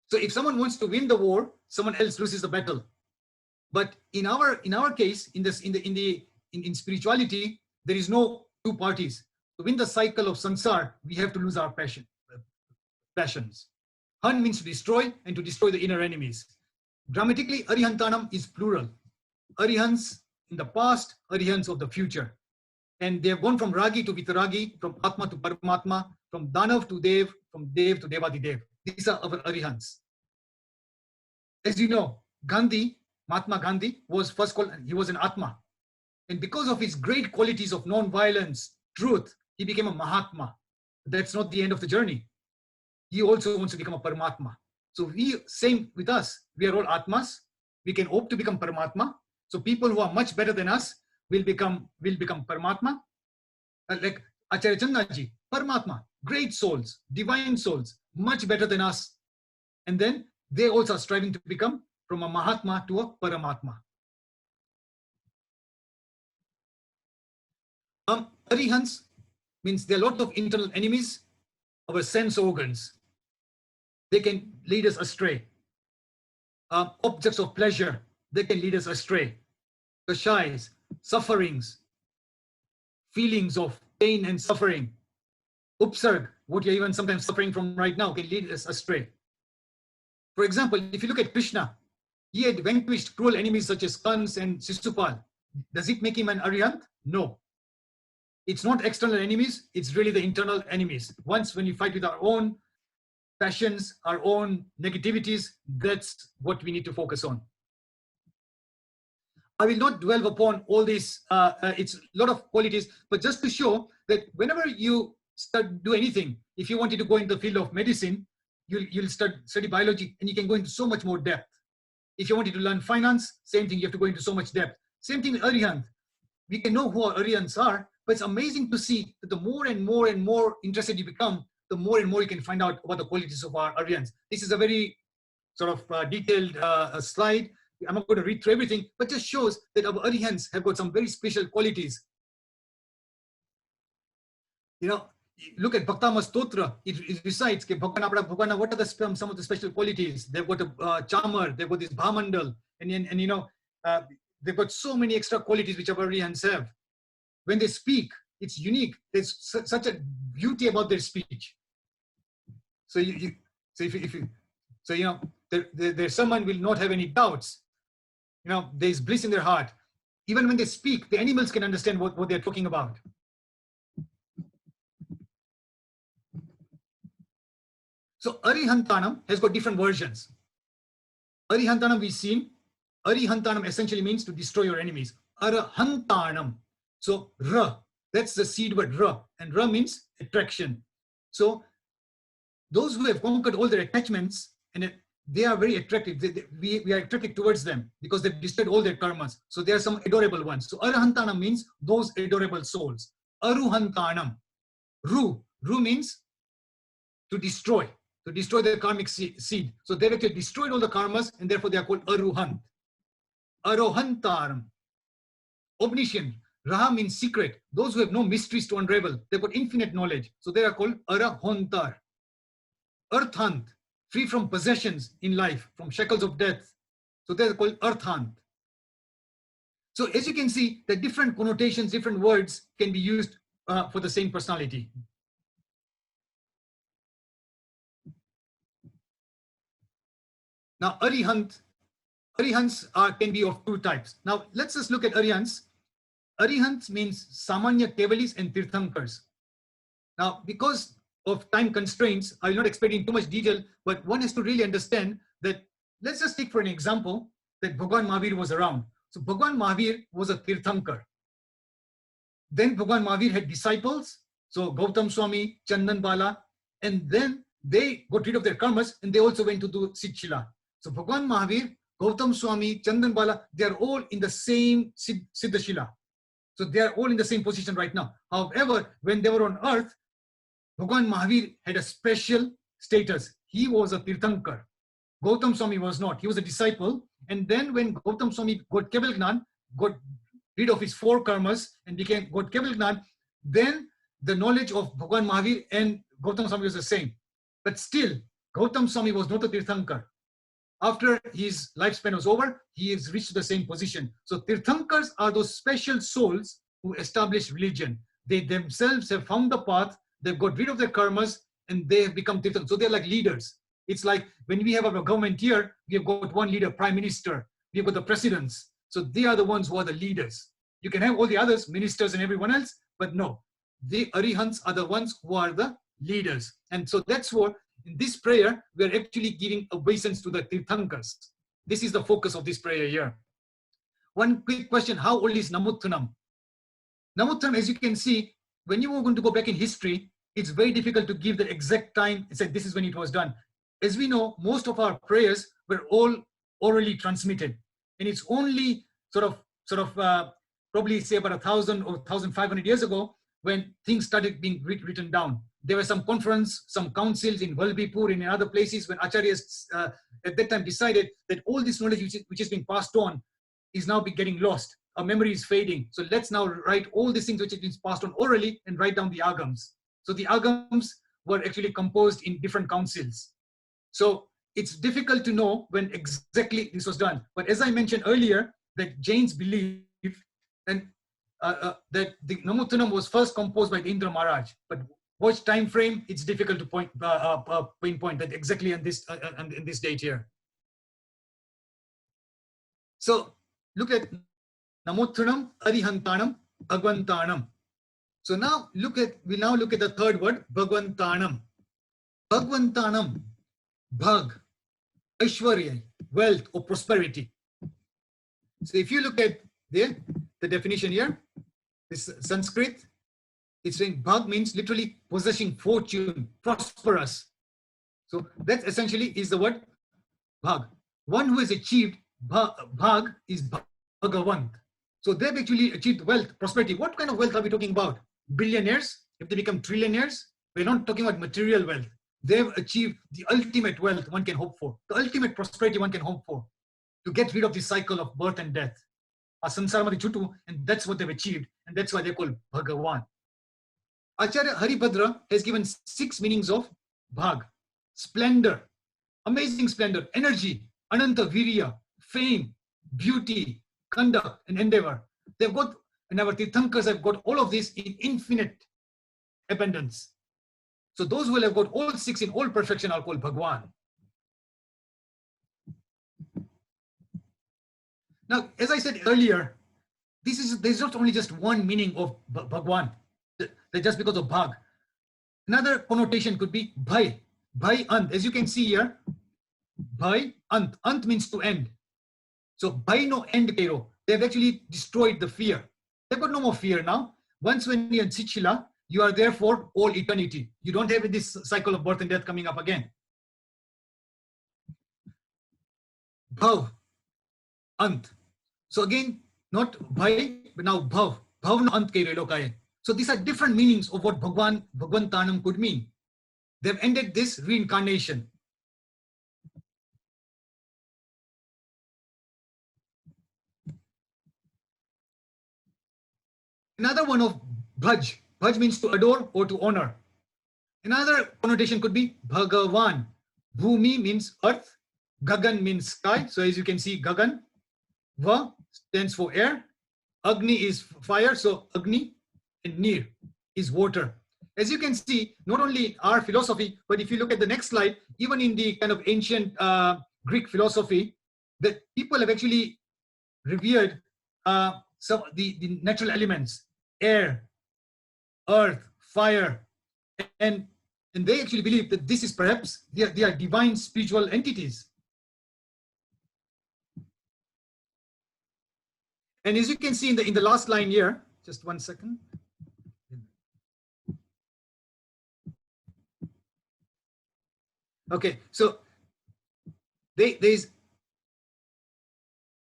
So if someone wants to win the war, someone else loses the battle. But in our case, in spirituality, there is no two parties. To win the cycle of sansar, we have to lose our passions. Han means to destroy and to destroy the inner enemies. Grammatically, Arihantanam is plural. Arihants in the past, Arihants of the future. And they have gone from Ragi to Vitaragi, from Atma to Paramatma, from Danav to Dev, from Dev to Devadidev. These are our Arihants. As you know, Gandhi, Mahatma Gandhi, was first called, he was an Atma. And because of his great qualities of non-violence, truth, he became a Mahatma. That's not the end of the journey. He also wants to become a Paramatma. So same with us. We are all Atmas. We can hope to become Paramatma. So people who are much better than us will become Paramatma. Like Acharya Chandaji, Paramatma, great souls, divine souls, much better than us. And then they also are striving to become from a Mahatma to a Paramatma. Arihants means there are a lot of internal enemies, our sense organs. They can lead us astray. Objects of pleasure, they can lead us astray. Kashais, sufferings, feelings of pain and suffering. Upsarg, what you're even sometimes suffering from right now, can lead us astray. For example, if you look at Krishna, he had vanquished cruel enemies such as Kans and Sisupal. Does it make him an Arihant? No. It's not external enemies, it's really the internal enemies. Once when you fight with our own passions, our own negativities, that's what we need to focus on. I will not dwell upon all these, it's a lot of qualities, but just to show that whenever you do anything, if you wanted to go into the field of medicine, you'll study biology and you can go into so much more depth. If you wanted to learn finance, same thing, you have to go into so much depth. Same thing with Arihant. We can know who our Arihants are, but it's amazing to see that the more and more and more interested you become, the more and more you can find out about the qualities of our Arihants. This is a very sort of detailed slide. I'm not going to read through everything, but just shows that our Arihants have got some very special qualities. You know, look at Bhaktama Stotra. It recites, what are some of the special qualities? They've got a charmer, they've got this Bhamandal, and you know, they've got so many extra qualities which our Arihants have. When they speak, it's unique. There's such a beauty about their speech. So their someone will not have any doubts. You know, there's bliss in their heart. Even when they speak, the animals can understand what they're talking about. So Arihantanam has got different versions. Arihantanam we've seen. Arihantanam essentially means to destroy your enemies. Arahantanam. So Ra, that's the seed word Ra, and Ra means attraction. So those who have conquered all their attachments, and they are very attractive. We are attracted towards them because they've destroyed all their karmas. So there are some adorable ones. So Arahantanam means those adorable souls. Aruhantanam. Ru means to destroy the karmic seed. So they've actually destroyed all the karmas, and therefore they are called Aruhant. Arohantaram. Omniscient. Raha means secret. Those who have no mysteries to unravel. They've got infinite knowledge. So they are called Arahontar. Earthant. Free from possessions in life, from shackles of death. So they're called Earthant. So as you can see, the different connotations, different words can be used for the same personality. Now, Arihants can be of two types. Now, let's just look at Arihants. Arihants means Samanya Kevalis and Tirthankars. Now, because of time constraints, I will not explain in too much detail, but one has to really understand that, let's just take for an example that Bhagwan Mahavir was around. So Bhagwan Mahavir was a Tirthankar. Then Bhagwan Mahavir had disciples, so Gautam Swami, Chandan Bala, and then they got rid of their karmas and they also went to do Siddhshila. So Bhagwan Mahavir, Gautam Swami, Chandan Bala, they are all in the same Siddhashila. So they are all in the same position right now. However, when they were on earth, Bhagwan Mahavir had a special status. He was a Tirthankar. Gautam Swami was not. He was a disciple. And then when Gautam Swami got Keval Gnan, got rid of his 4 karmas and got Keval Gnan, then the knowledge of Bhagwan Mahavir and Gautam Swami was the same. But still, Gautam Swami was not a Tirthankar. After his lifespan was over, he has reached the same position. So Tirthankars are those special souls who establish religion. They themselves have found the path, they've got rid of their karmas, and they have become Tirthankars. So they're like leaders. It's like when we have a government here, we have got one leader, prime minister, we've got the presidents. So they are the ones who are the leaders. You can have all the others, ministers and everyone else, but no, the Arihants are the ones who are the leaders. And so that's what, in this prayer, we are actually giving obeisance to the Tirthankars. This is the focus of this prayer here. One quick question, how old is Namothunam? Namothunam, as you can see, when you are going to go back in history, it's very difficult to give the exact time. It's like this is when it was done. As we know, most of our prayers were all orally transmitted. And it's only sort of probably say about 1,000 or 1,500 years ago when things started being written down. There were some conference, some councils in Valbipur and in other places when acharyas at that time decided that all this knowledge which is being passed on is now getting lost. Our memory is fading. So let's now write all these things which have been passed on orally and write down the agams. So the agams were actually composed in different councils. So it's difficult to know when exactly this was done. But as I mentioned earlier, that Jains believe and that the Namothunam was first composed by the Indra Maharaj. But which time frame, it's difficult to pinpoint that exactly on this date here. So look at Namothunam, Arihantanam, Bhagwantanam. So now we now look at the third word, Bhagwantanam. Bhagwantanam, Bhag, Aishwarya, wealth or prosperity. So if you look at the definition here, this Sanskrit, it's saying Bhag means literally possessing fortune, prosperous. So that essentially is the word Bhag. One who has achieved Bhag is Bhagavant. So they've actually achieved wealth, prosperity. What kind of wealth are we talking about? Billionaires? If they become trillionaires? We're not talking about material wealth. They've achieved the ultimate wealth one can hope for, the ultimate prosperity one can hope for, to get rid of the cycle of birth and death. And that's what they've achieved, and that's why they're called Bhagavan. Acharya Haribhadra has given 6 meanings of Bhag. Splendor, amazing splendor, energy, Ananta Virya, fame, beauty, conduct, and endeavor. They've got, and our Tirthankars have got all of this in infinite abundance. So those who have got all 6 in all perfection are called Bhagwan. Now, as I said earlier, there's not only just one meaning of Bhagwan, just because of Bhag. Another connotation could be Bhai, Bhai Ant. As you can see here, Bhai Ant. Ant means to end. So Bhai no end kero. They've actually destroyed the fear. They've got no more fear now. Once when you're in Sichila, you are there for all eternity. You don't have this cycle of birth and death coming up again. Bhav, Ant. So again, not Bhai, but now Bhav. Bhav no Ant ke relokaye. So these are different meanings of what Bhagwantanam could mean. They've ended this reincarnation. Another one of Bhaj. Bhaj means to adore or to honor. Another connotation could be Bhagavan. Bhumi means earth. Gagan means sky. So as you can see, Gagan. Va stands for air. Agni is fire. So Agni. And Nir is water. As you can see, not only our philosophy, but if you look at the next slide, even in the kind of ancient Greek philosophy, that people have actually revered some of the natural elements, air, earth, fire, and they actually believe that this is perhaps they are divine spiritual entities. And as you can see in the last line here, just 1 second. Okay, so there's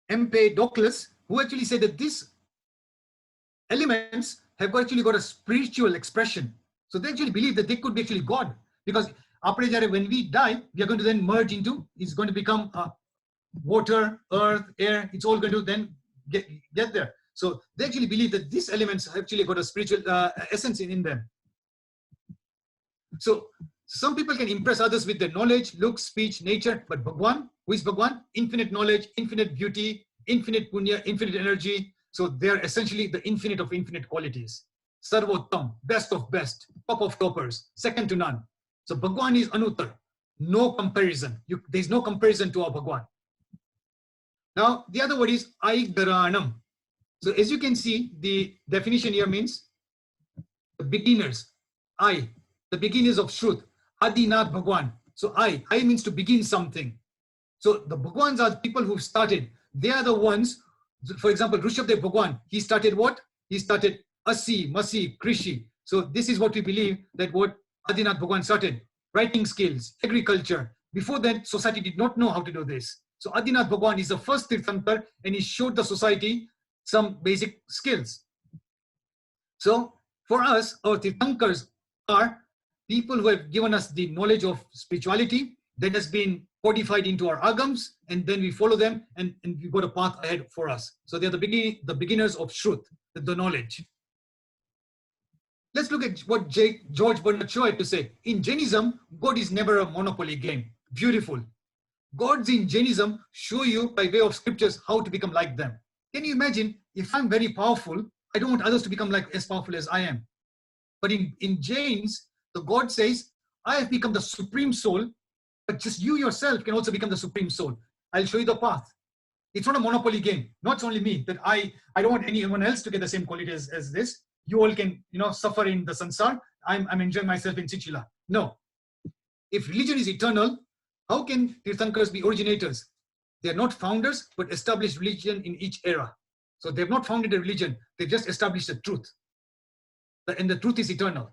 Empedocles, who actually said that these elements have actually got a spiritual expression. So they actually believe that they could be actually God, because when we die, we are going to then merge into, it's going to become water, earth, air, it's all going to then get there. So they actually believe that these elements have actually got a spiritual essence in them. So some people can impress others with their knowledge, looks, speech, nature, but Bhagwan, who is Bhagwan? Infinite knowledge, infinite beauty, infinite punya, infinite energy. So they're essentially the infinite of infinite qualities. Sarvottam, best of best, top of toppers, second to none. So Bhagwan is Anuttar, no comparison. There's no comparison to our Bhagwan. Now, the other word is Aigaranam. So as you can see, the definition here means the beginners, the beginners of Shrut. Adinath Bhagwan. So I means to begin something. So the Bhagwans are people who started. They are the ones, for example, Rishabdev Bhagwan, he started what? He started Asi, Masi, Krishi. So this is what we believe that what Adinath Bhagwan started. Writing skills, agriculture. Before that, society did not know how to do this. So Adinath Bhagwan is the first Tirthankar and he showed the society some basic skills. So for us, our Tirthankars are people who have given us the knowledge of spirituality that has been codified into our agams, and then we follow them and we've got a path ahead for us. So they're the beginners of Shrut, the knowledge. Let's look at what George Bernard Shaw had to say. In Jainism, God is never a monopoly game. Beautiful. Gods in Jainism show you by way of scriptures how to become like them. Can you imagine if I'm very powerful, I don't want others to become like as powerful as I am. But in Jains, the God says, I have become the supreme soul, but just you yourself can also become the supreme soul. I'll show you the path. It's not a monopoly game. Not only me, that I don't want anyone else to get the same quality as this. You all can, suffer in the sansar. I'm enjoying myself in Sichila. No. If religion is eternal, how can Tirthankars be originators? They are not founders, but established religion in each era. So they've not founded a religion. They've just established the truth. And the truth is eternal.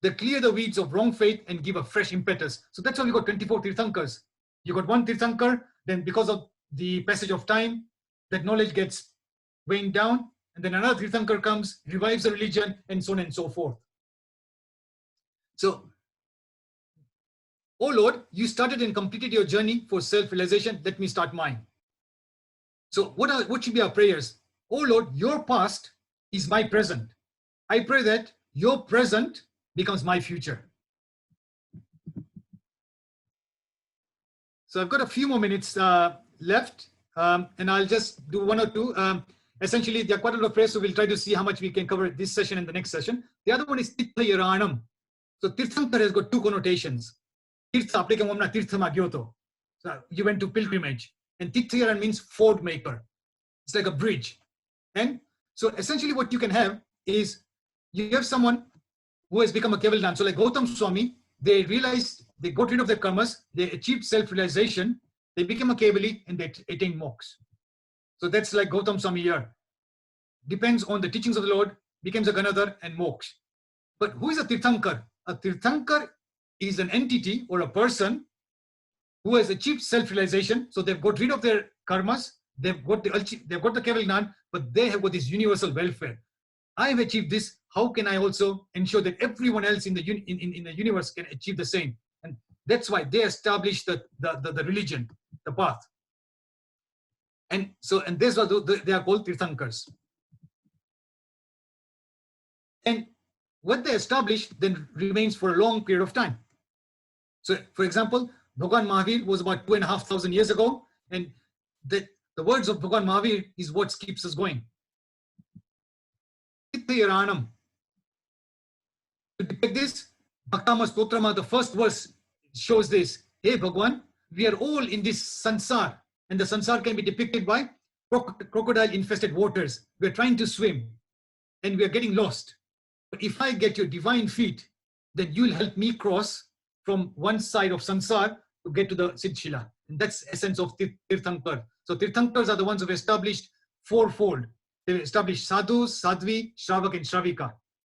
They clear the weeds of wrong faith and give a fresh impetus. So that's why we got 24 Tirthankars. You got one Tirthankar, then because of the passage of time, that knowledge gets weighing down, and then another Tirthankar comes, revives the religion, and so on and so forth. So, oh Lord, you started and completed your journey for self-realization. Let me start mine. So what should be our prayers? Oh Lord, your past is my present. I pray that your present becomes my future. So I've got a few more minutes left, and I'll just do one or two. Essentially, there are quite a lot of prayers, so we'll try to see how much we can cover this session and the next session. The other one is Tirthayaranam. So Tirthankar has got two connotations. Tirtha, Tirtha Magyoto. So you went to pilgrimage. And Tirthayaran means ford maker. It's like a bridge. And so essentially what you can have is, you have someone who has become a Kevaldan. So like Gautam Swami, they realized, they got rid of their karmas, they achieved self-realization, they became a Kevali, and they attained moksha. So that's like Gautam Swami here. depends on the teachings of the Lord, becomes a Ganadhar and Moksha. But who is a Tirthankar? A Tirthankar is an entity or a person who has achieved self-realization. So they've got rid of their karmas, they've got the Keval Gnan, but they have got this universal welfare. I have achieved this. How can I also ensure that everyone else in the universe can achieve the same? And that's why they established the religion, the path. And this was they are called Tirthankars. And what they established then remains for a long period of time. So, for example, Bhagwan Mahavir was about 2,500 years ago, and the words of Bhagwan Mahavir is what keeps us going. To depict this, Bhaktama Stotrama, the first verse shows this. Hey Bhagwan, we are all in this sansar, and the sansar can be depicted by crocodile-infested waters. We are trying to swim, and we are getting lost. But if I get your divine feet, then you'll help me cross from one side of sansar to get to the Siddhshila. And that's the essence of Tirthankar. So Tirthankars are the ones who have established fourfold. They've established sadhus, sadhvi, shravak, and shravika.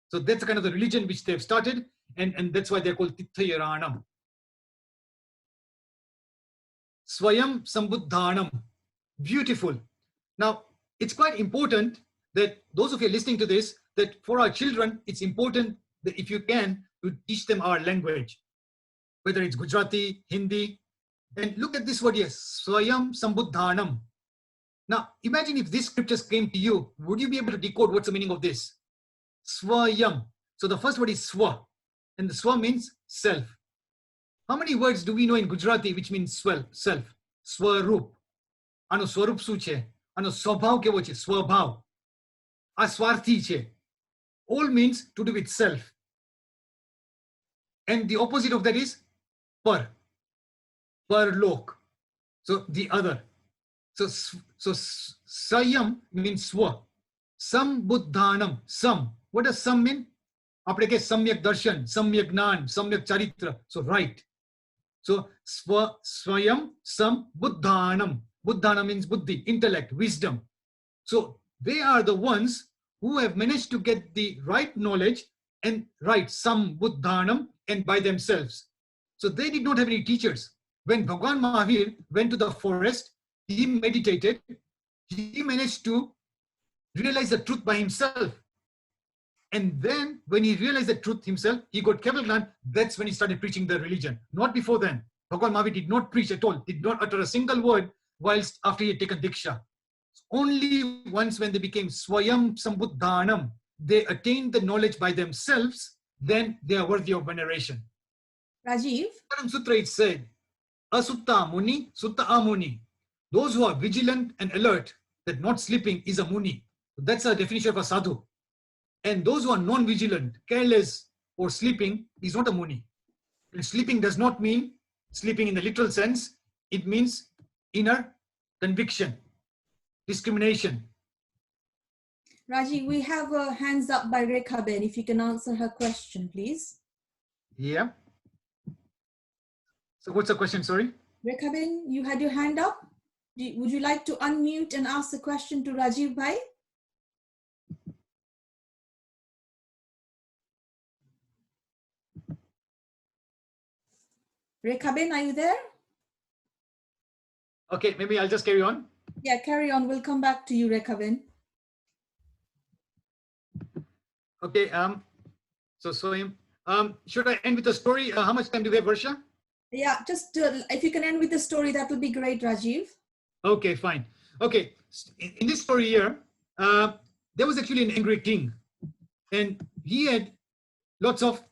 So that's the kind of the religion which they've started, and that's why they're called Tithayaranam. Swayam Sambuddhanam. Beautiful. Now, it's quite important that those of you listening to this, that for our children, it's important that if you can, to teach them our language, whether it's Gujarati, Hindi. And look at this word here, Swayam Sambuddhanam. Now, imagine if these scriptures came to you, would you be able to decode what's the meaning of this? Swayam. So the first word is Swa, and the Swa means self. How many words do we know in Gujarati which means self? Swarup. Ano swarup su che. Ano swabhav kevo che, swabhav. Aswarthi che. All means to do with self. And the opposite of that is par. Parlok. So the other. So Sayam means Swa. Sambuddhanam. Sam. What does Sam mean? Apne ke Samyak Darshan, Samyak Gnan, Samyak Charitra. So right. So Swayam Sambuddhanam. Buddhana means buddhi, intellect, wisdom. So they are the ones who have managed to get the right knowledge and right Sambuddhanam and by themselves. So they did not have any teachers. When Bhagwan Mahavir went to the forest, he meditated, he managed to realize the truth by himself. And then when he realized the truth himself, he got Keval Gnan. That's when he started preaching the religion. Not before then. Bhagwan Mahavir did not preach at all, did not utter a single word whilst after he had taken Diksha. Only once when they became Swayam Sambuddhanam, they attained the knowledge by themselves, then they are worthy of veneration. Rajiv? Untitled Sutra, it said, Asutta Muni, Sutta Amuni. Those who are vigilant and alert, that not sleeping is a Muni. That's a definition of a sadhu. And those who are non-vigilant, careless, or sleeping is not a Muni. And sleeping does not mean sleeping in the literal sense. It means inner conviction, discrimination. Rajiv, we have a hands up by Rekha Ben. If you can answer her question, please. Yeah. So what's the question, sorry? Rekha Ben, you had your hand up. Would you like to unmute and ask the question to Rajeevbhai? Rekha Ben, are you there? Okay, maybe I'll just carry on. Yeah, carry on. We'll come back to you, Rekha Ben. Okay, should I end with a story? How much time do we have, Varsha? Yeah, just if you can end with the story, that would be great, Rajiv. Okay, fine. Okay, in this story here, there was actually an angry king, and he had lots of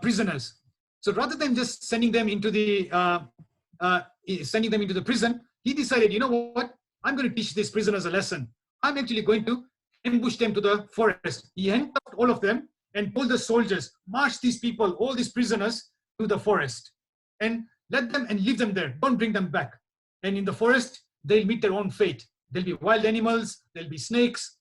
prisoners. So rather than just sending them into the prison, he decided, you know what? I'm going to teach these prisoners a lesson. I'm actually going to ambush them to the forest. He handcuffed all of them and told the soldiers, march these people, all these prisoners, to the forest, and let them and leave them there. Don't bring them back. And in the forest, they'll meet their own fate. There'll be wild animals, there'll be snakes,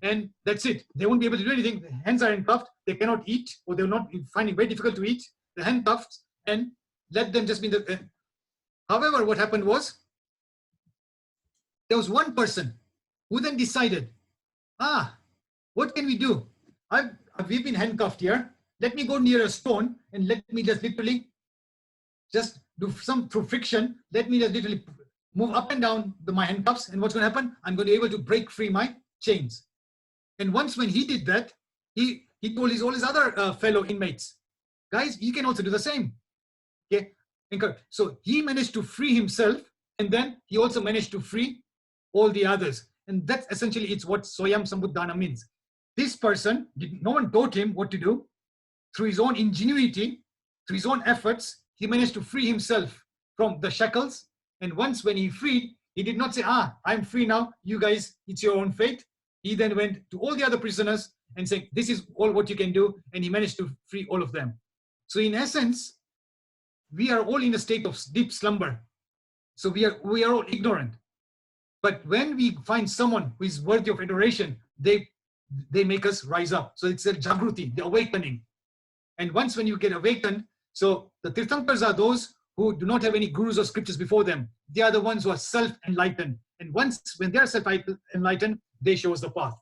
and that's it. They won't be able to do anything. The hands are handcuffed. They cannot eat, or they'll not find it very difficult to eat. The handcuffed, and let them just be in the. However, what happened was, there was one person who then decided what can we do? We've been handcuffed here. Let me go near a stone and let me just literally just do some through friction. Let me just literally move up and down my handcuffs. And what's going to happen? I'm going to be able to break free my chains. And once when he did that, he told all his other fellow inmates, guys, you can also do the same. Okay. So he managed to free himself, and then he also managed to free all the others. And that's essentially it's what Soyam Sambuddhana means. This person, no one taught him what to do. Through his own ingenuity, through his own efforts, he managed to free himself from the shackles. And once when he freed, he did not say, I'm free now, you guys, it's your own fate. He then went to all the other prisoners and said, this is all what you can do. And he managed to free all of them. So in essence, we are all in a state of deep slumber. So we are all ignorant. But when we find someone who is worthy of adoration, they make us rise up. So it's a jagruti, the awakening. And once when you get awakened, so the Tirthankars are those who do not have any gurus or scriptures before them. They are the ones who are self-enlightened. And once when they are self-enlightened, they show us the path.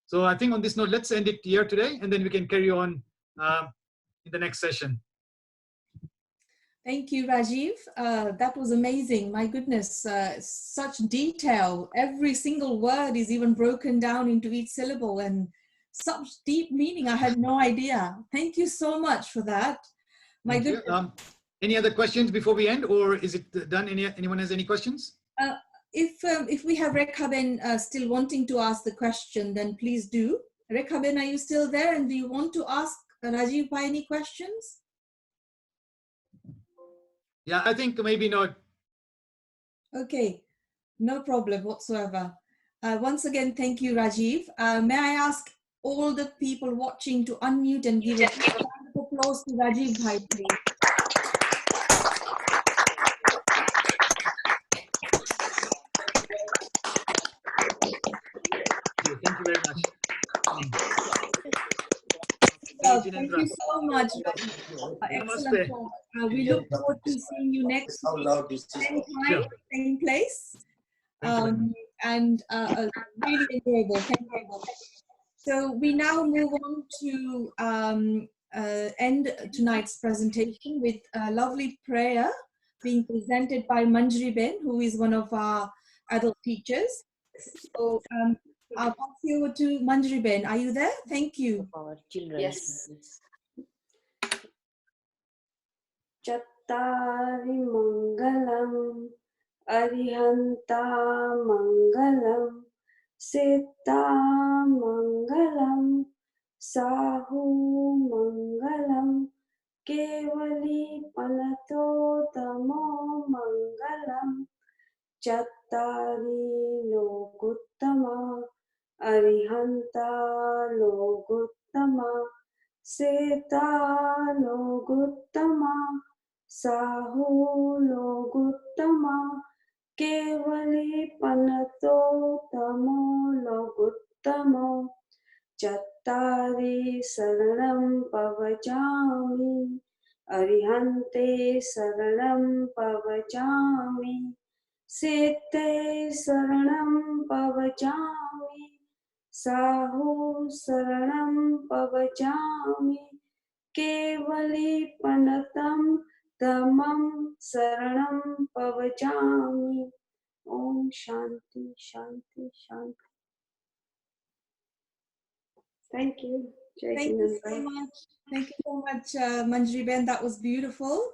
So I think on this note, let's end it here today, and then we can carry on in the next session. Thank you, Rajiv. That was amazing. My goodness, such detail. Every single word is even broken down into each syllable, and such deep meaning. I had no idea. Thank you so much for that. My goodness. Any other questions before we end, or is it done? Anyone has any questions? If we have Rekhaben still wanting to ask the question, then please do. Rekhaben, are you still there? And do you want to ask Rajeevbhai any questions? Yeah, I think maybe not. Okay, no problem whatsoever. Once again, thank you, Rajiv. May I ask all the people watching to unmute and give a round of applause to Rajeevbhai, please. Thank you very much. Thank you so much. Excellent talk. We look forward to seeing you next week. Same time, same place. And really enjoyable. Thank you. So we now move on to end tonight's presentation with a lovely prayer being presented by Manjri Ben, who is one of our adult teachers. So I'll pass you over to Manjri Ben. Are you there? Thank you. Our children. Yes. Chattari Mangalam Arihanta Mangalam Sita Mangalam Sahu Mangalam Kevali Panato Tamo Mangalam Chattari Lokuttama Arihanta Lokuttama Sita Lokuttama Sahu Lokuttama Kevali Panato Tamo Lokuttamo Chattari Saranam Pavachami Arihante Saranam Pavachami Sete Saranam Pavachami Sahu Saranam Pavachami Kevali Panatam Tamam Saranam Pavachami. Om Shanti Shanti Shanti. Thank you. Thank you so much. Thank you so much, Manjri Ben. That was beautiful.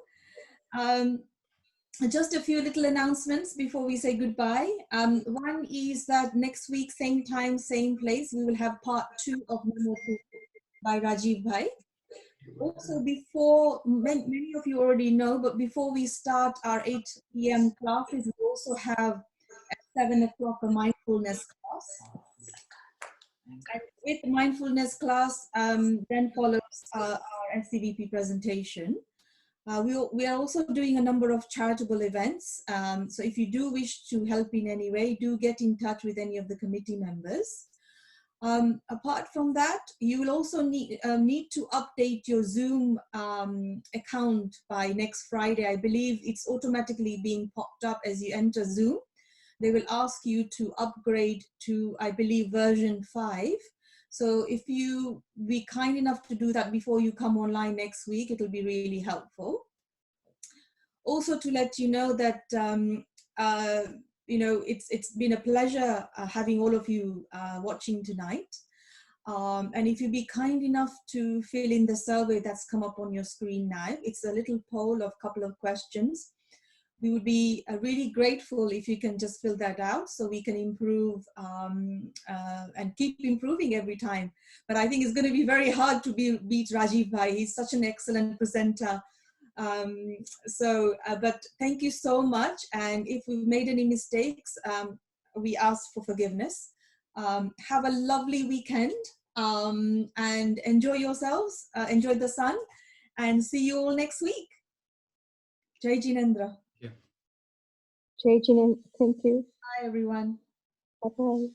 Just a few little announcements before we say goodbye. One is that next week, same time, same place, we will have part 2 of Namothunam by Rajeevbhai. Also, before, many of you already know, but before we start our 8 p.m. classes, we also have at 7 o'clock a mindfulness class. And with the mindfulness class, then follows our SCVP presentation. We are also doing a number of charitable events. So if you do wish to help in any way, do get in touch with any of the committee members. Apart from that, you will also need to update your Zoom account by next Friday. I believe it's automatically being popped up as you enter Zoom. they will ask you to upgrade to, I believe, version 5. So if you be kind enough to do that before you come online next week, it'll be really helpful. Also to let you know that, it's been a pleasure having all of you watching tonight. And if you be kind enough to fill in the survey that's come up on your screen now, it's a little poll of a couple of questions. We would be really grateful if you can just fill that out so we can improve and keep improving every time. But I think it's going to be very hard to beat Rajeevbhai. He's such an excellent presenter. But thank you so much. And if we've made any mistakes, we ask for forgiveness. Have a lovely weekend and enjoy yourselves, enjoy the sun, and see you all next week. Jai Jinendra. Jai Jinan, thank you. Bye everyone. Bye-bye.